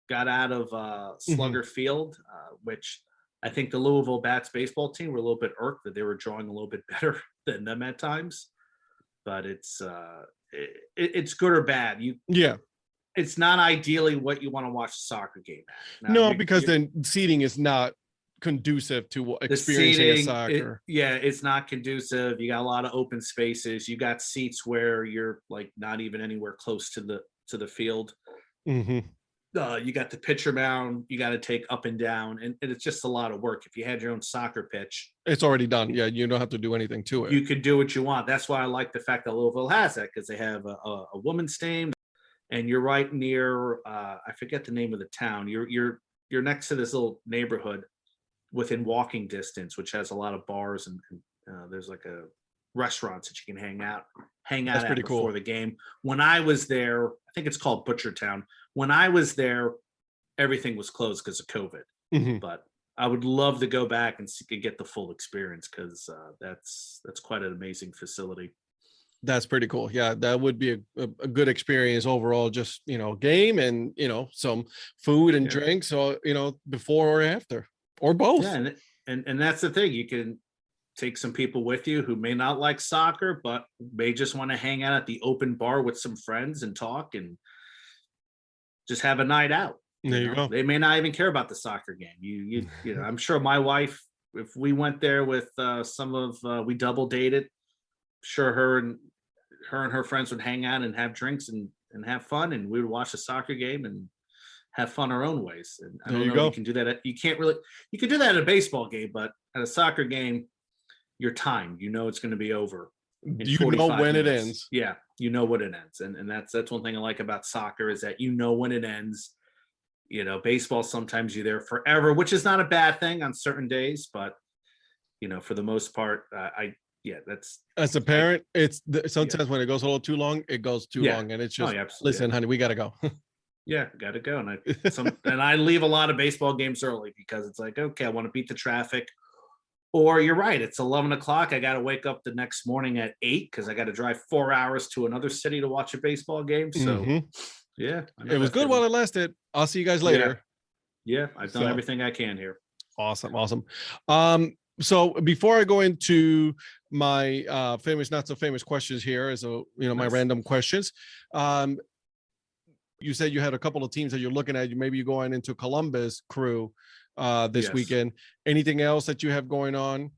got out of Slugger Field, which I think the Louisville Bats baseball team were a little bit irked that they were drawing a little bit better than them at times. But it's good or bad. it's not ideally what you want to watch a soccer game at. Now, No, because then seating is not conducive to the experiencing a seating, soccer. it's not conducive. You got a lot of open spaces. You got seats where you're like not even anywhere close to the field. Mm-hmm. You got the pitcher mound you got to take up and down, and it's just a lot of work. If you had your own soccer pitch, It's already done. Yeah, you don't have to do anything to it. you could do what you want. That's why I like the fact that Louisville has that, because they have a woman's team, and you're right near I forget the name of the town. You're next to this little neighborhood within walking distance, which has a lot of bars, and there's like a restaurants that you can hang out That's at pretty before cool. the game. When I was there, I think it's called Butchertown. When I was there, everything was closed because of COVID. Mhm. But I would love to go back and get the full experience, because that's quite an amazing facility. That's pretty cool. Yeah, that would be a good experience overall. Just game and some food and Yeah. drinks. So before or after or both. Yeah, and that's the thing. You can take some people with you who may not like soccer, but may just want to hang out at the open bar with some friends and talk and just have a night out. There you go. They may not even care about the soccer game. You know, I'm sure my wife, if we went there with we double dated, sure her and her friends would hang out and have drinks and have fun, and we would watch a soccer game and have fun our own ways. And I There don't you know, go. you can do that. You can do that at a baseball game, but at a soccer game, you're timed. You know it's going to be over. in You know 45 when it minutes. ends. Yeah, you know when it ends, and that's one thing I like about soccer, is that you know when it ends. Baseball, sometimes you're there forever, which is not a bad thing on certain days, but for the most part, that's As a parent, sometimes when it goes a little too long, it goes too long, and it's just absolutely. listen, honey, we gotta go. Yeah, gotta go. And I leave a lot of baseball games early, because it's like, okay, I want to beat the traffic. Or you're right, it's 11 o'clock. I got to wake up the next morning at 8 because I got to drive 4 hours to another city to watch a baseball game. So, Mhm. yeah. It was good while it lasted. I'll see you guys later. Yeah, I've done So- everything I can here. Awesome. So before I go into my famous, not so famous questions here, as my Nice. random questions, you said you had a couple of teams that you're looking at. Maybe you're going into Columbus Crew this Yes. weekend. Anything else that you have going on?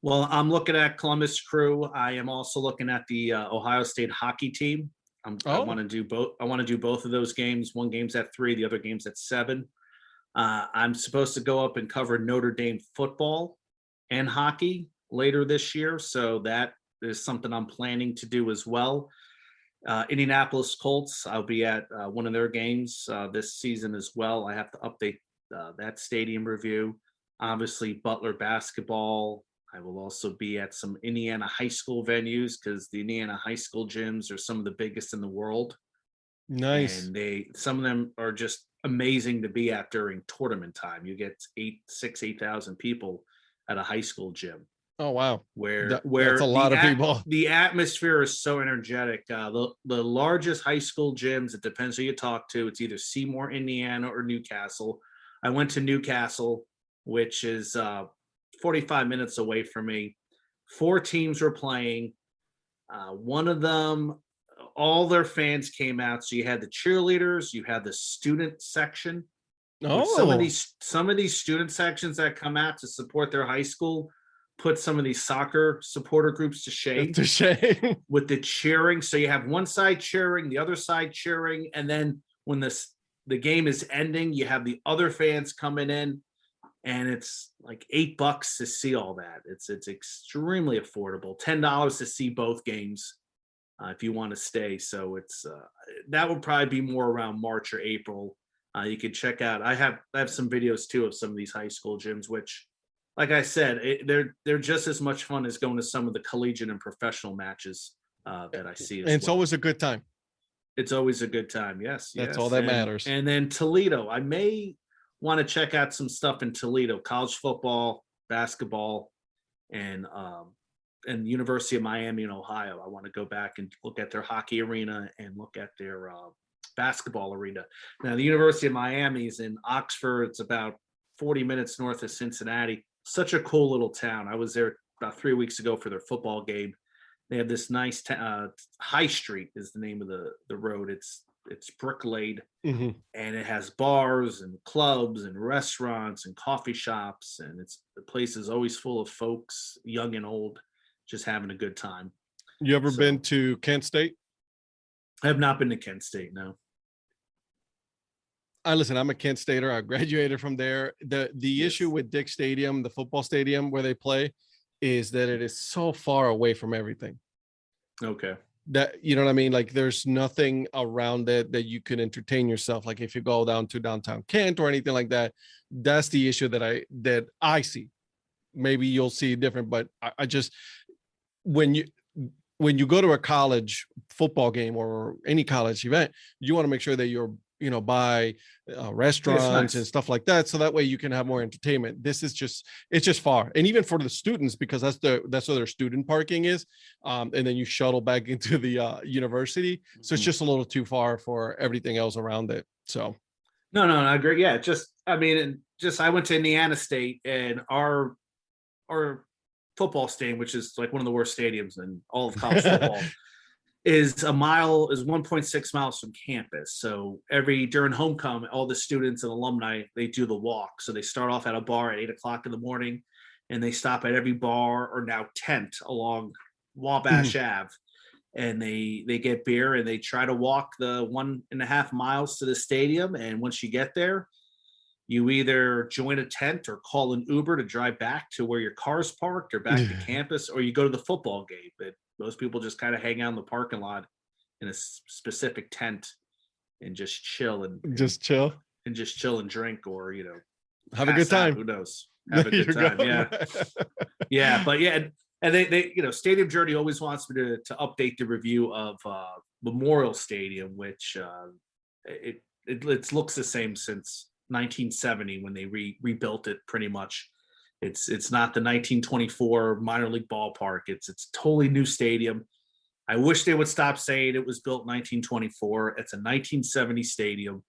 Well, I'm looking at Columbus Crew. I am also looking at the Ohio State hockey team. I Oh. want to do both. I want to do both of those games. One game's at 3, the other game's at 7. I'm supposed to go up and cover Notre Dame football and hockey later this year, so that is something I'm planning to do as well. Indianapolis Colts, I'll be at one of their games this season as well. I have to update that stadium review. Obviously, Butler basketball. I will also be at some Indiana high school venues, because the Indiana high school gyms are some of the biggest in the world. Nice. And some of them are just amazing to be at during tournament time. You get 8,000 people at a high school gym. Oh wow. Where That's a lot of people. The atmosphere is so energetic. The largest high school gyms, it depends who you talk to. It's either Seymour, Indiana, or Newcastle. I went to Newcastle, which is 45 minutes away from me. 4 teams were playing. One of them, all their fans came out. So you had the cheerleaders, you had the student section. Oh, Some of these student sections that come out to support their high school put some of these soccer supporter groups to shame. to shame. With the cheering. So you have one side cheering, the other side cheering, and then when the game is ending, you have the other fans coming in, and it's like $8 to see all that. It's extremely affordable. $10 to see both games if you want to stay. So it's that would probably be more around March or April. You could check out. I have some videos too of some of these high school gyms, which, like I said, they're just as much fun as going to some of the collegiate and professional matches that I see. And it's always a good time. It's always a good time. Yes, That's all that matters. And then Toledo, I may want to check out some stuff in Toledo: college football, basketball, and University of Miami in Ohio. I want to go back and look at their hockey arena and look at their basketball arena. Now, the University of Miami is in Oxford. It's about 40 minutes north of Cincinnati. Such a cool little town. I was there about 3 weeks ago for their football game. They have this nice High Street is the name of the road. It's it's brick laid, Mhm. and it has bars and clubs and restaurants and coffee shops, and the place is always full of folks, young and old, just having a good time. You ever So- been to Kent State? I have not been to Kent State, no. Listen, I'm a Kent Stater. I graduated from there. The Yes. issue with Dick Stadium, the football stadium where they play, is that it is so far away from everything. Okay. That, you know what I mean? Like there's nothing around it that you can entertain yourself. Like if you go down to downtown Kent or anything like that, that's the issue that I see. Maybe you'll see different, but I just when you go to a college football game or any college event, you want to make sure that you're by restaurants nice. and stuff like that, so that way you can have more entertainment. This is it's just far, and even for the students, because that's where their student parking is, and then you shuttle back into the university, so it's Mhm. just a little too far for everything else around it. So No, I agree. Yeah, I went to Indiana State, and our football stadium, which is like one of the worst stadiums in all of college football, is 1.6 miles from campus. So during homecoming, all the students and alumni, they do the walk. So they start off at a bar at 8 o'clock in the morning, and they stop at every bar or now tent along Wabash Ave, and they get beer, and they try to walk the 1.5 miles to the stadium. And once you get there, you either join a tent or call an Uber to drive back to where your car's parked or back to campus, or you go to the football game. But most people just kind of hang out in the parking lot in a specific tent and just chill and chill and drink, or have a good pass out. time. Who knows? Have a There good you time. go. Yeah. Yeah. But yeah. And they Stadium Journey always wants me to update the review of Memorial Stadium, which it looks the same since 1970 when they rebuilt it. Pretty much, it's not the 1924 minor league ballpark. It's totally new stadium. I wish they would stop saying it was built 1924. It's a 1970 stadium.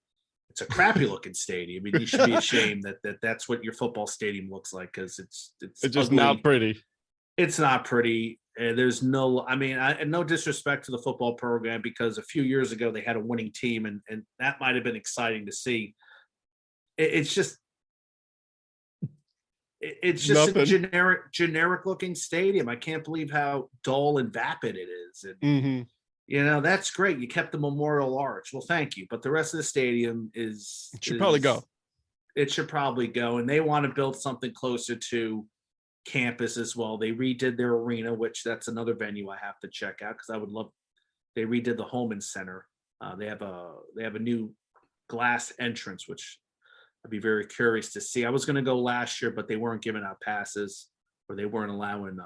It's a crappy looking stadium. I mean, you should be ashamed that's what your football stadium looks like, because it's just ugly. not pretty. It's not pretty. There's no, and no disrespect to the football program, because a few years ago they had a winning team, and that might have been exciting to see. It's just Nothing. a generic looking stadium. I can't believe how dull and vapid it is. And that's great. You kept the Memorial Arch. Well, thank you. But the rest of the stadium Should probably go. It should probably go. And they want to build something closer to campus as well. They redid their arena, which that's another venue I have to check out, because I would love. They redid the Holman Center. They have a new glass entrance, which I'd be very curious to see. I was going to go last year, but they weren't giving out passes, or they weren't allowing.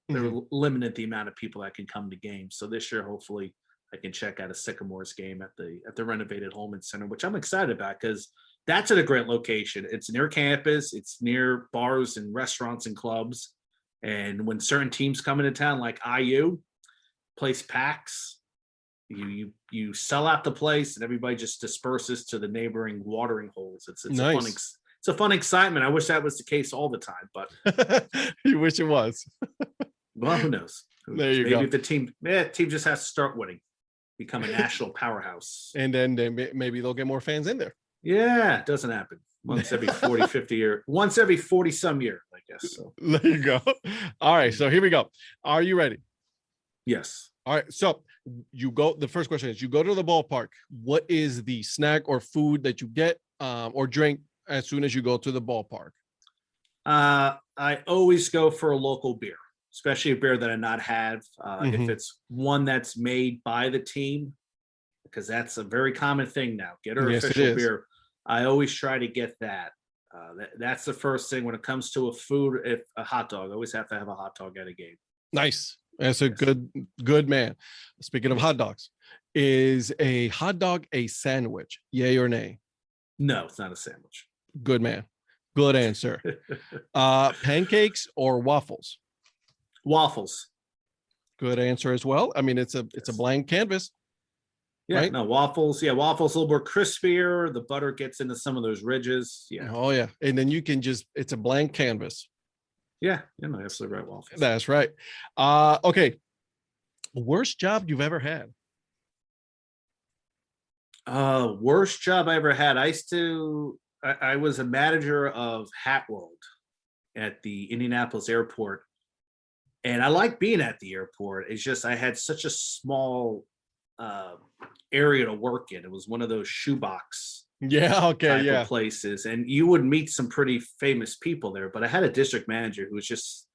They were limiting the amount of people that can come to games. So this year, hopefully, I can check out a Sycamores game at the renovated Holman Center, which I'm excited about, because that's at a great location. It's near campus. It's near bars and restaurants and clubs. And when certain teams come into town, like IU, place packs. You sell out the place, and everybody just disperses to the neighboring watering holes. It's nice. It's a fun excitement. I wish that was the case all the time, but you wish it was. Well, who knows? There you Maybe go. if the team just has to start winning, become a national powerhouse. And then maybe they'll get more fans in there. Yeah, it doesn't happen. Once every 40, 50 year. Once every 40 some year, I guess. So There you go. All right, so here we go. Are you ready? yes. All right, so the first question is, you go to the ballpark. What is the snack or food that you get or drink as soon as you go to the ballpark? I always go for a local beer, especially a beer that I not have. If Mhm. it's one that's made by the team, because that's a very common thing now. Get our Yes, it official is. beer. I always try to get that. That's the first thing when it comes to a food. If a hot dog, I always have to have a hot dog at a game. Nice. That's a Yes. good man. Speaking of hot dogs, is a hot dog a sandwich? Yay or nay? No, it's not a sandwich. Good man. Good answer. Pancakes or waffles? Waffles. Good answer as well. I mean, it's a blank canvas. Yeah, Right? no, waffles. Yeah, waffles a little more crispier. The butter gets into some of those ridges. Yeah. Oh yeah. And then you can it's a blank canvas. Yeah, no, absolutely right. Waffles. That's right. Okay. Worst job you've ever had? Worst job I ever had. I was a manager of Hat World at the Indianapolis airport. And I like being at the airport. It's just I had such a small uh, area to work in. It was one of those shoebox Yeah. Okay. type Yeah. of places, and you would meet some pretty famous people there. But I had a district manager who was just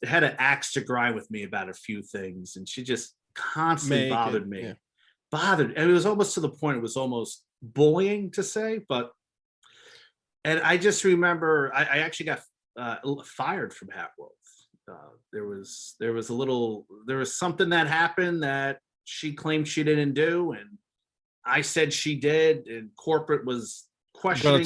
had an axe to grind with me about a few things, and she just constantly bothered me. Yeah. Bothered, and it was almost to the point it was almost bullying to say, but. And I just remember I actually got fired from Hat World. There was something that happened that she claimed she didn't do, and I said she did, and corporate was questioning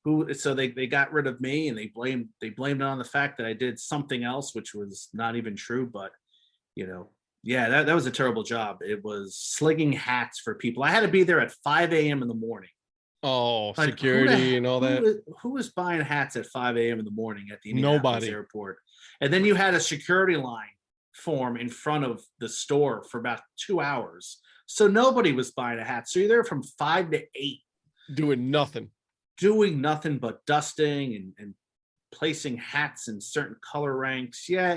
who. So they got rid of me, and they blamed it on the fact that I did something else, which was not even true. But yeah, that was a terrible job. It was slinging hats for people. I had to be there at 5 a.m. in the morning. Oh, Like, security and all that. Who was buying hats at 5 a.m. in the morning at the Indianapolis Nobody. airport? And then you had a security line form in front of the store for about 2 hours. So nobody was buying a hat. So you're there from 5 to 8. Doing nothing But dusting and placing hats in certain color ranks. Yeah,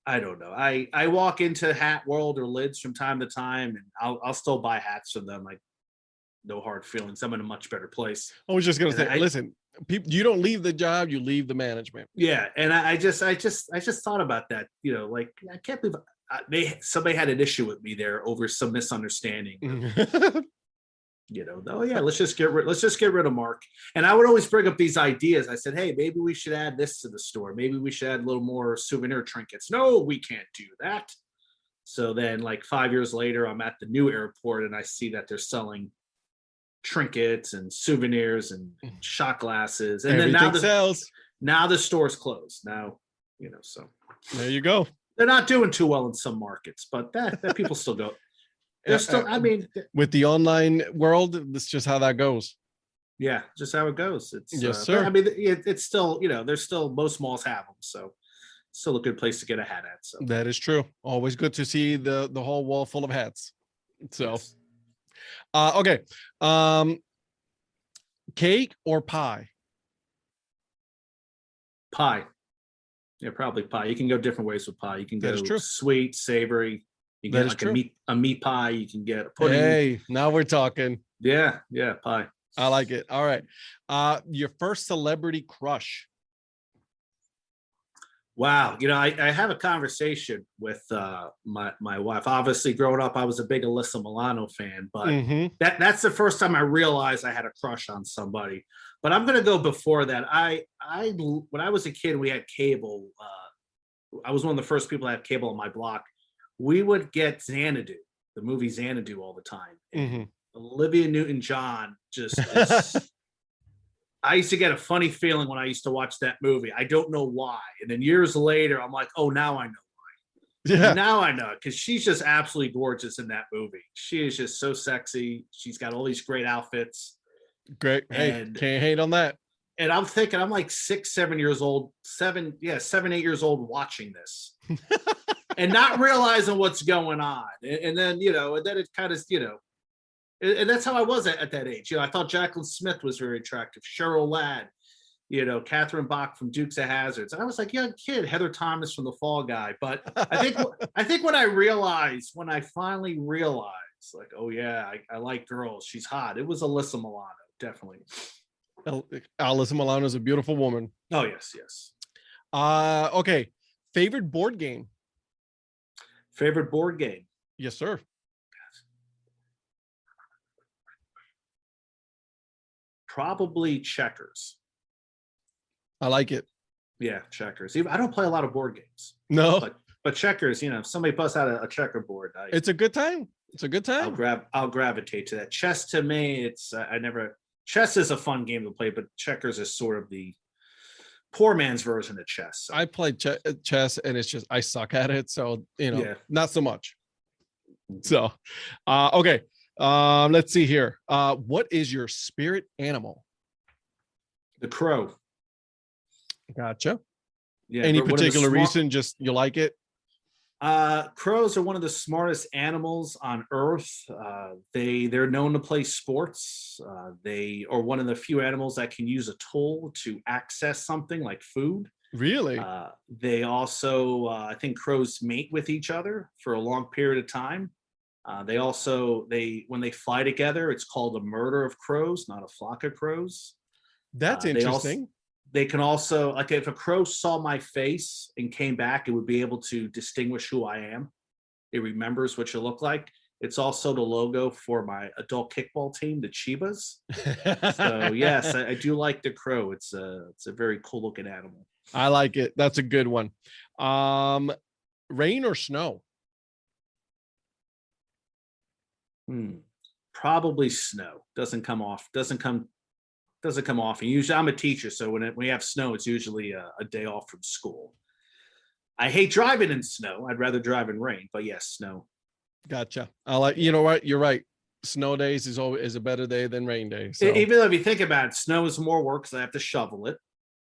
I don't know. I walk into Hat World or Lids from time to time, and I'll still buy hats from them. Like, no hard feelings. I'm in a much better place. I was just gonna And say, listen, people, you don't leave the job, you leave the management. Yeah, and I just thought about that. Like, I can't believe somebody had an issue with me there over some misunderstanding. Oh yeah, let's just get rid of Mark. And I would always bring up these ideas. I said, hey, maybe we should add this to the store. Maybe we should add a little more souvenir trinkets. No, we can't do that. So then, like 5 years later, I'm at the new airport and I see that they're selling trinkets and souvenirs and shot glasses, and everything then sells. Now the store's closed. Now, so There you go. they're not doing too well in some markets, but that people still go. They're still. I mean, with the online world, that's just how that goes. Yeah, just how it goes. It's yes, sir. I mean, it's still there's still most malls have them, so still a good place to get a hat at. So that is true. Always good to see the whole wall full of hats. So. Yes. Okay. Cake or pie? Pie. Yeah, probably pie. You can go different ways with pie. You can go sweet, savory. You can get like a meat pie. You can get a pudding. Hey, now we're talking. Yeah, pie. I like it. All right. Your first celebrity crush? Wow. I have a conversation with my wife. Obviously, growing up, I was a big Alyssa Milano fan, but that's the first time I realized I had a crush on somebody. But I'm going to go before that. When I was a kid, we had cable. I was one of the first people that had cable on my block. We would get Xanadu, the movie Xanadu, all the time. Olivia Newton-John just I used to get a funny feeling when I used to watch that movie. I don't know why. And then years later, I'm like, oh, now I know why. Yeah. Now I know, because she's just absolutely gorgeous in that movie. She is just so sexy. She's got all these great outfits. Great. Hey, can't hate on that. And I'm thinking, I'm like 6, 7 years old, 7, 8 years old watching this and not realizing what's going on. And then, and then it kind of, and that's how I was at that age. I thought Jacqueline Smith was very attractive. Cheryl Ladd, Catherine Bach from Dukes of Hazzards. I was like, young kid, Heather Thomas from The Fall Guy. But I think when I finally realized, like, oh yeah, I like girls. She's hot. It was Alyssa Milano, definitely. Alyssa Milano is a beautiful woman. Oh yes. Okay. Favorite board game? Favorite board game? Yes, sir. Probably checkers. I like it. Yeah, checkers. I don't play a lot of board games. No, but checkers. If somebody busts out a checkerboard, it's a good time. It's a good time. I'll gravitate to that. Chess to me, chess is a fun game to play, but checkers is sort of the poor man's version of chess. So. I play chess, and it's just I suck at it, so not so much. So, okay. Let's see here. What is your spirit animal? The crow. Gotcha. Yeah. Any particular reason? Just you like it? Crows are one of the smartest animals on Earth. They're known to play sports. They are one of the few animals that can use a tool to access something like food. Really? They also, I think, crows mate with each other for a long period of time. When they fly together, it's called a murder of crows, not a flock of crows. That's interesting. They can also, like, if a crow saw my face and came back, it would be able to distinguish who I am. It remembers what you look like. It's also the logo for my adult kickball team, the Chivas. So yes, I do like the crow. It's a very cool looking animal. I like it. That's a good one. Rain or snow? Probably snow. Doesn't come often. Usually, I'm a teacher, so when we have snow, it's usually a day off from school. I hate driving in snow. I'd rather drive in rain, but yes, snow. Gotcha. You know what? You're right. Snow days is a better day than rain days. So. Even though if you think about it, snow is more work because I have to shovel it.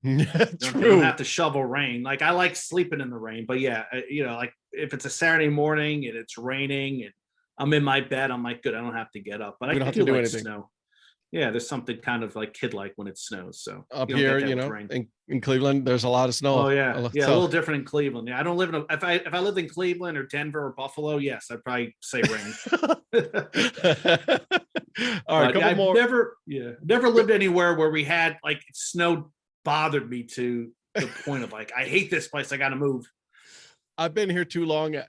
True. You don't have to shovel rain. Like, I like sleeping in the rain, but yeah, like if it's a Saturday morning and it's raining and I'm in my bed, I'm like, good, I don't have to get up. But I do like anything. Snow. Yeah, there's something kind of like kid-like when it snows. So up here, in Cleveland, there's a lot of snow. Oh yeah, a little different in Cleveland. Yeah, I don't live in if I lived in Cleveland or Denver or Buffalo, yes, I'd probably say rain. All right, I've never lived anywhere where we had like snow bothered me to the point of like, I hate this place, I got to move. I've been here too long. I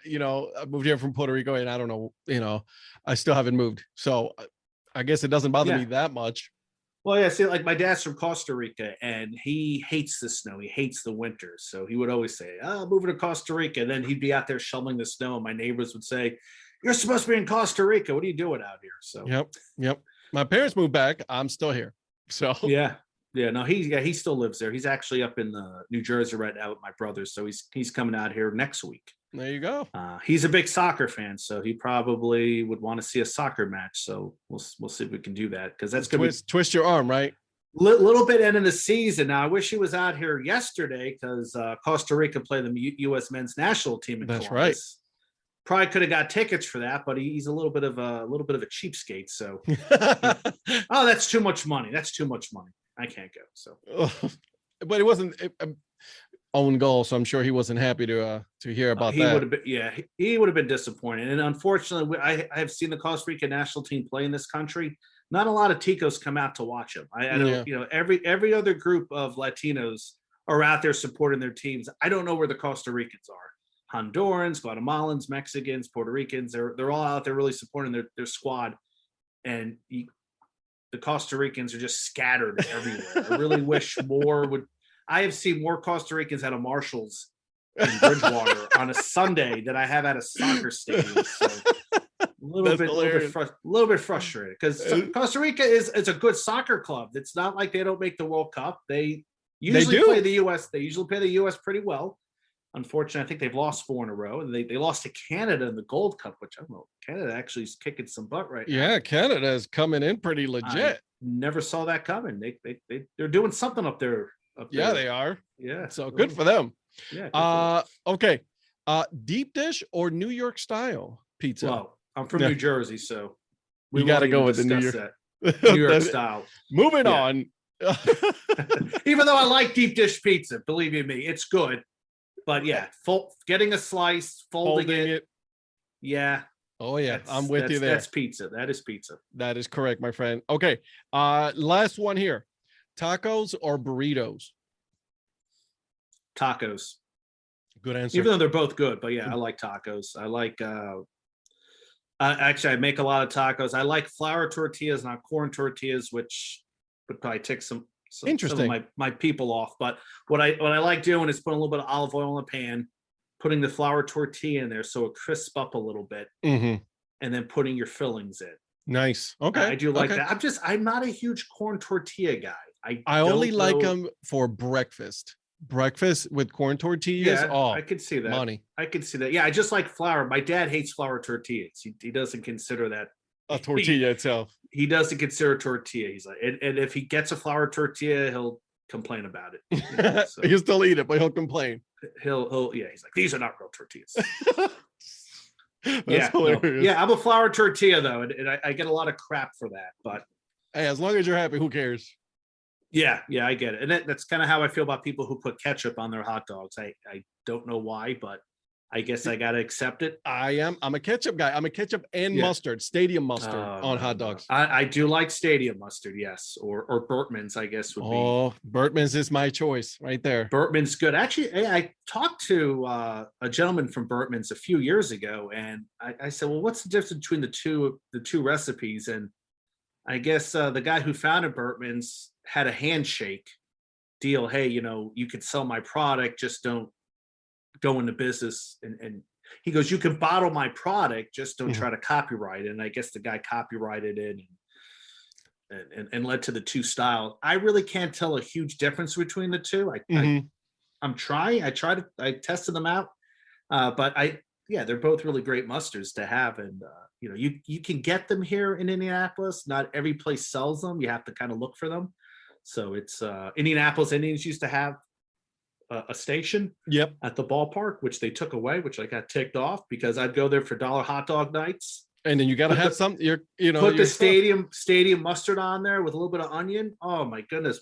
moved here from Puerto Rico, and I don't know. I still haven't moved, so I guess it doesn't bother me that much. Well, yeah, see, like my dad's from Costa Rica and he hates the snow. He hates the winter. So he would always say, "Oh, moving to Costa Rica." And then he'd be out there shoveling the snow. And my neighbors would say, "You're supposed to be in Costa Rica. What are you doing out here?" So Yep. My parents moved back. I'm still here. So yeah. No, he still lives there. He's actually up in New Jersey right now with my brothers. So he's coming out here next week. There you go. He's a big soccer fan, so he probably would want to see a soccer match. So we'll see if we can do that, because that's gonna twist your arm, right? Little bit end of the season. Now I wish he was out here yesterday, because Costa Rica played the U.S. men's national team in That's Columbus. Right. Probably could have got tickets for that, but he's a little bit of a cheapskate. So oh, that's too much money. I can't go. So, but it wasn't own goal, so I'm sure he wasn't happy to hear about he that. Would have been, he would have been disappointed. And unfortunately, I have seen the Costa Rica national team play in this country. Not a lot of Ticos come out to watch him. I don't, every other group of Latinos are out there supporting their teams. I don't know where the Costa Ricans are. Hondurans, Guatemalans, Mexicans, Puerto Ricans, they're all out there really supporting their squad. And the Costa Ricans are just scattered everywhere. I really wish more would. I have seen more Costa Ricans at a Marshall's in Bridgewater on a Sunday than I have at a soccer stadium. So a little bit frustrated, because Costa Rica is a good soccer club. It's not like they don't make the World Cup. They usually play the U.S. They usually play the U.S. pretty well. Unfortunately, I think they've lost 4 in a row, and they lost to Canada in the Gold Cup, which I don't know. Canada actually is kicking some butt right now. Yeah, Canada is coming in pretty legit. I never saw that coming. They're doing something up there. Yeah, they are. Yeah, so good for them. Yeah. Okay. Deep dish or New York style pizza? Well, I'm from New Jersey, so we got to go with the New York style. Moving on. Even though I like deep dish pizza, believe you me, it's good. But yeah, getting a slice, folding it. Yeah. Oh yeah, I'm with you there. That's pizza. That is pizza. That is correct, my friend. Okay. Last one here. Tacos or burritos? Tacos. Good answer. Even though they're both good, but yeah, I like tacos. I like actually I make a lot of tacos. I like flour tortillas, not corn tortillas, which would probably tick some of my people off. But what I like doing is putting a little bit of olive oil in the pan, putting the flour tortilla in there so it crisps up a little bit, and then putting your fillings in. Nice. Okay. I do like that. I'm not a huge corn tortilla guy. I only like them for breakfast. Breakfast with corn tortillas. Yeah, I could see that. Money. I could see that. Yeah, I just like flour. My dad hates flour tortillas. He doesn't consider that a tortilla itself. He doesn't consider a tortilla. He's like, and if he gets a flour tortilla, he'll complain about it. So. He'll still eat it, but he'll complain. he's like, these are not real tortillas. That's hilarious. Yeah, I'm a flour tortilla though, and I get a lot of crap for that. But hey, as long as you're happy, who cares? yeah, I get it, and that's kind of how I feel about people who put ketchup on their hot dogs. I don't know why, but I guess I gotta accept it. I'm a ketchup guy. I'm a ketchup and mustard, stadium mustard on hot dogs. I do like stadium mustard, yes, or Burtman's, I guess would be. Oh, Burtman's is my choice right there. Burtman's good. Actually, I talked to a gentleman from Burtman's a few years ago, and I said, well, what's the difference between the two recipes? And I guess the guy who founded Burtman's had a handshake deal. Hey, you could sell my product, just don't go into business. And he goes, you can bottle my product, just don't try to copyright it. And I guess the guy copyrighted it and led to the two style. I really can't tell a huge difference between the two. I'm trying. I tested them out, but they're both really great mustards to have. And you can get them here in Indianapolis. Not every place sells them. You have to kind of look for them. So it's Indianapolis Indians used to have a station at the ballpark, which they took away, which I got ticked off because I'd go there for dollar hot dog nights. And then you got to have some, put the stadium mustard on there with a little bit of onion. Oh my goodness.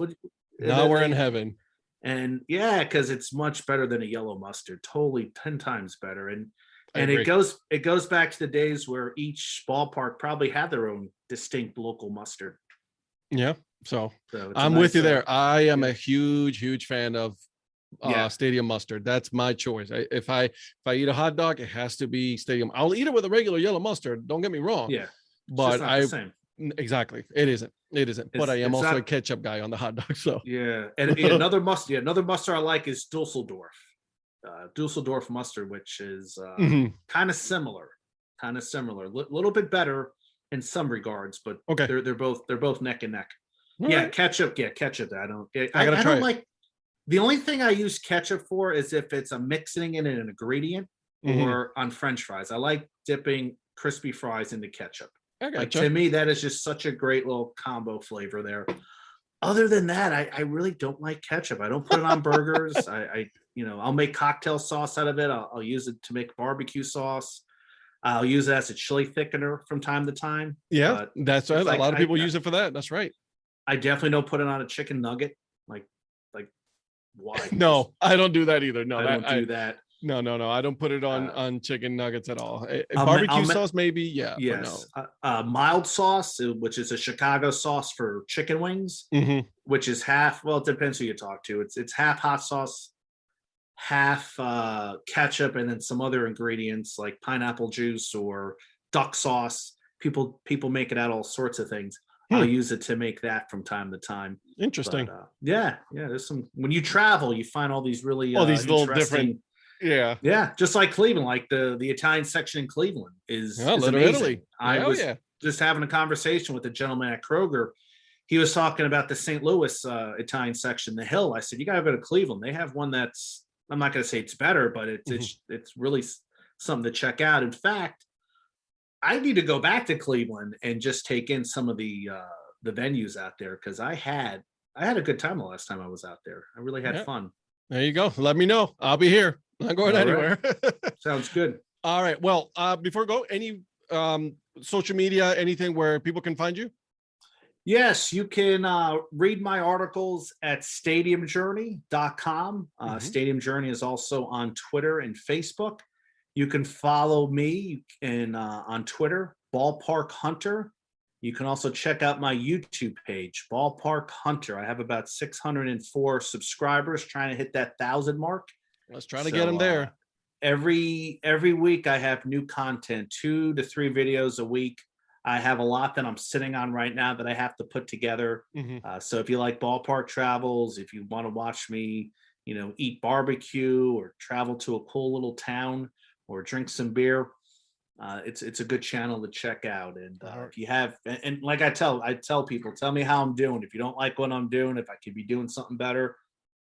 Now we're in heaven. And because it's much better than a yellow mustard, totally 10 times better. And it goes back to the days where each ballpark probably had their own distinct local mustard. Yeah. So I'm with you there. I am a huge fan of stadium mustard. That's my choice. If I eat a hot dog, it has to be stadium. I'll eat it with a regular yellow mustard. Don't get me wrong. Yeah. But exactly. It isn't. But I am also a ketchup guy on the hot dog. So yeah. And another mustard I like is Dusseldorf. Dusseldorf mustard, which is kind of similar. A little bit better in some regards, but they're both neck and neck. Ketchup. I don't like. The only thing I use ketchup for is if it's a mixing in an ingredient or on French fries. I like dipping crispy fries into ketchup. Like to me, that is just such a great little combo flavor there. Other than that, I really don't like ketchup. I don't put it on burgers. I'll make cocktail sauce out of it. I'll use it to make barbecue sauce. I'll use it as a chili thickener from time to time. Yeah, that's right. A lot of people use it for that. That's right. I definitely don't put it on a chicken nugget. Like why? No, I don't do that either. No, I don't do that. No. I don't put it on chicken nuggets at all. Barbecue sauce, maybe. Yeah. Yes. No. Mild sauce, which is a Chicago sauce for chicken wings, which is half. Well, it depends who you talk to. It's half hot sauce, half ketchup, and then some other ingredients like pineapple juice or duck sauce. People make it out all sorts of things. I'll use it to make that from time to time. Interesting. But, there's some. When you travel, you find all these really these little different. Yeah, just like Cleveland, like the Italian section in Cleveland is Little amazing. Italy. I was just having a conversation with a gentleman at Kroger. He was talking about the St. Louis Italian section, the Hill. I said, you got to go to Cleveland. They have one that's, I'm not going to say it's better, but it's really something to check out. In fact, I need to go back to Cleveland and just take in some of the venues out there because I had a good time the last time I was out there. I really had fun. There you go. Let me know. I'll be here. I'm not going anywhere. Right. Sounds good. All right. Well, before we go, any social media, anything where people can find you? Yes, you can read my articles at stadiumjourney.com. Stadium Journey is also on Twitter and Facebook. You can follow me on Twitter, Ballpark Hunter. You can also check out my YouTube page, Ballpark Hunter. I have about 604 subscribers, trying to hit that 1,000 mark. Let's try to get them there. Every week I have new content, 2 to 3 videos a week. I have a lot that I'm sitting on right now that I have to put together. So if you like ballpark travels, if you want to watch me, eat barbecue or travel to a cool little town or drink some beer, it's a good channel to check out. And if you have, and like I tell people, tell me how I'm doing. If you don't like what I'm doing, if I could be doing something better,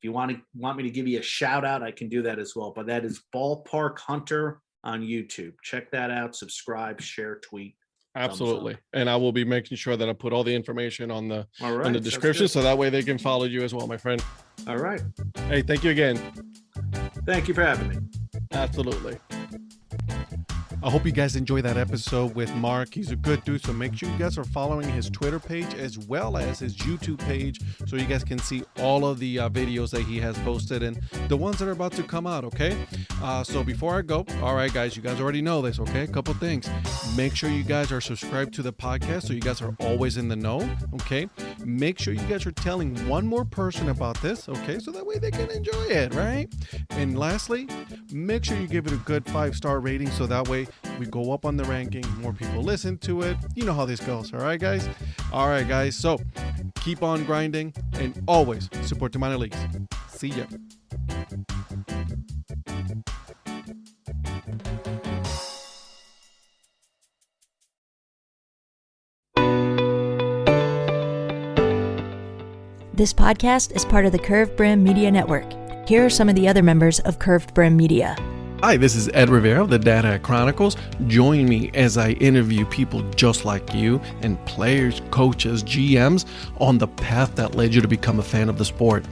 if you want me to give you a shout out, I can do that as well. But that is Ballpark Hunter on YouTube. Check that out. Subscribe, share, tweet. Absolutely. And I will be making sure that I put all the information on the description so that way they can follow you as well, my friend. All right. Hey, thank you again. Thank you for having me. Absolutely. I hope you guys enjoy that episode with Mark. He's a good dude, so make sure you guys are following his Twitter page as well as his YouTube page so you guys can see all of the videos that he has posted and the ones that are about to come out, okay? So before I go, all right, guys, you guys already know this, okay? A couple things. Make sure you guys are subscribed to the podcast so you guys are always in the know, okay? Make sure you guys are telling one more person about this, okay? So that way they can enjoy it, right? And lastly, make sure you give it a good 5-star rating so that way we go up on the ranking, more people listen to it. You know how this goes, all right, guys? All right, guys, so keep on grinding and always support the minor leagues. See ya. This podcast is part of the Curved Brim Media Network. Here are some of the other members of Curved Brim Media. Hi, this is Ed Rivera of the Dad Hat Chronicles. Join me as I interview people just like you and players, coaches, GMs on the path that led you to become a fan of the sport.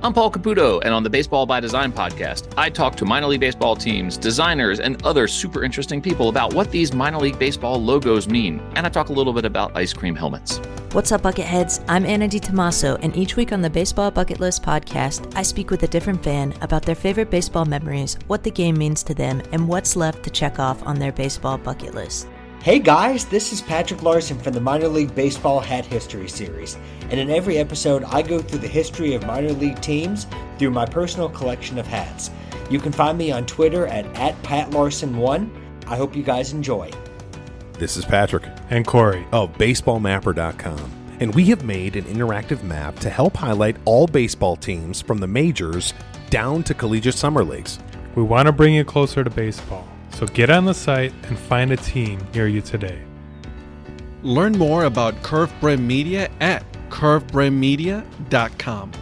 I'm Paul Caputo, and on the Baseball by Design podcast, I talk to minor league baseball teams, designers, and other super interesting people about what these minor league baseball logos mean. And I talk a little bit about ice cream helmets. What's up, Bucketheads? I'm Anna DiTomaso, and each week on the Baseball Bucket List podcast, I speak with a different fan about their favorite baseball memories, what the game means to them, and what's left to check off on their baseball bucket list. Hey guys, this is Patrick Larson from the Minor League Baseball Hat History Series, and in every episode I go through the history of minor league teams through my personal collection of hats. You can find me on Twitter at @PatLarson1. I hope you guys enjoy. This is Patrick and Corey of BaseballMapper.com, and we have made an interactive map to help highlight all baseball teams from the majors down to collegiate summer leagues. We want to bring you closer to baseball, so get on the site and find a team near you today. Learn more about Curved Brim Media at curvedbrimmedia.com.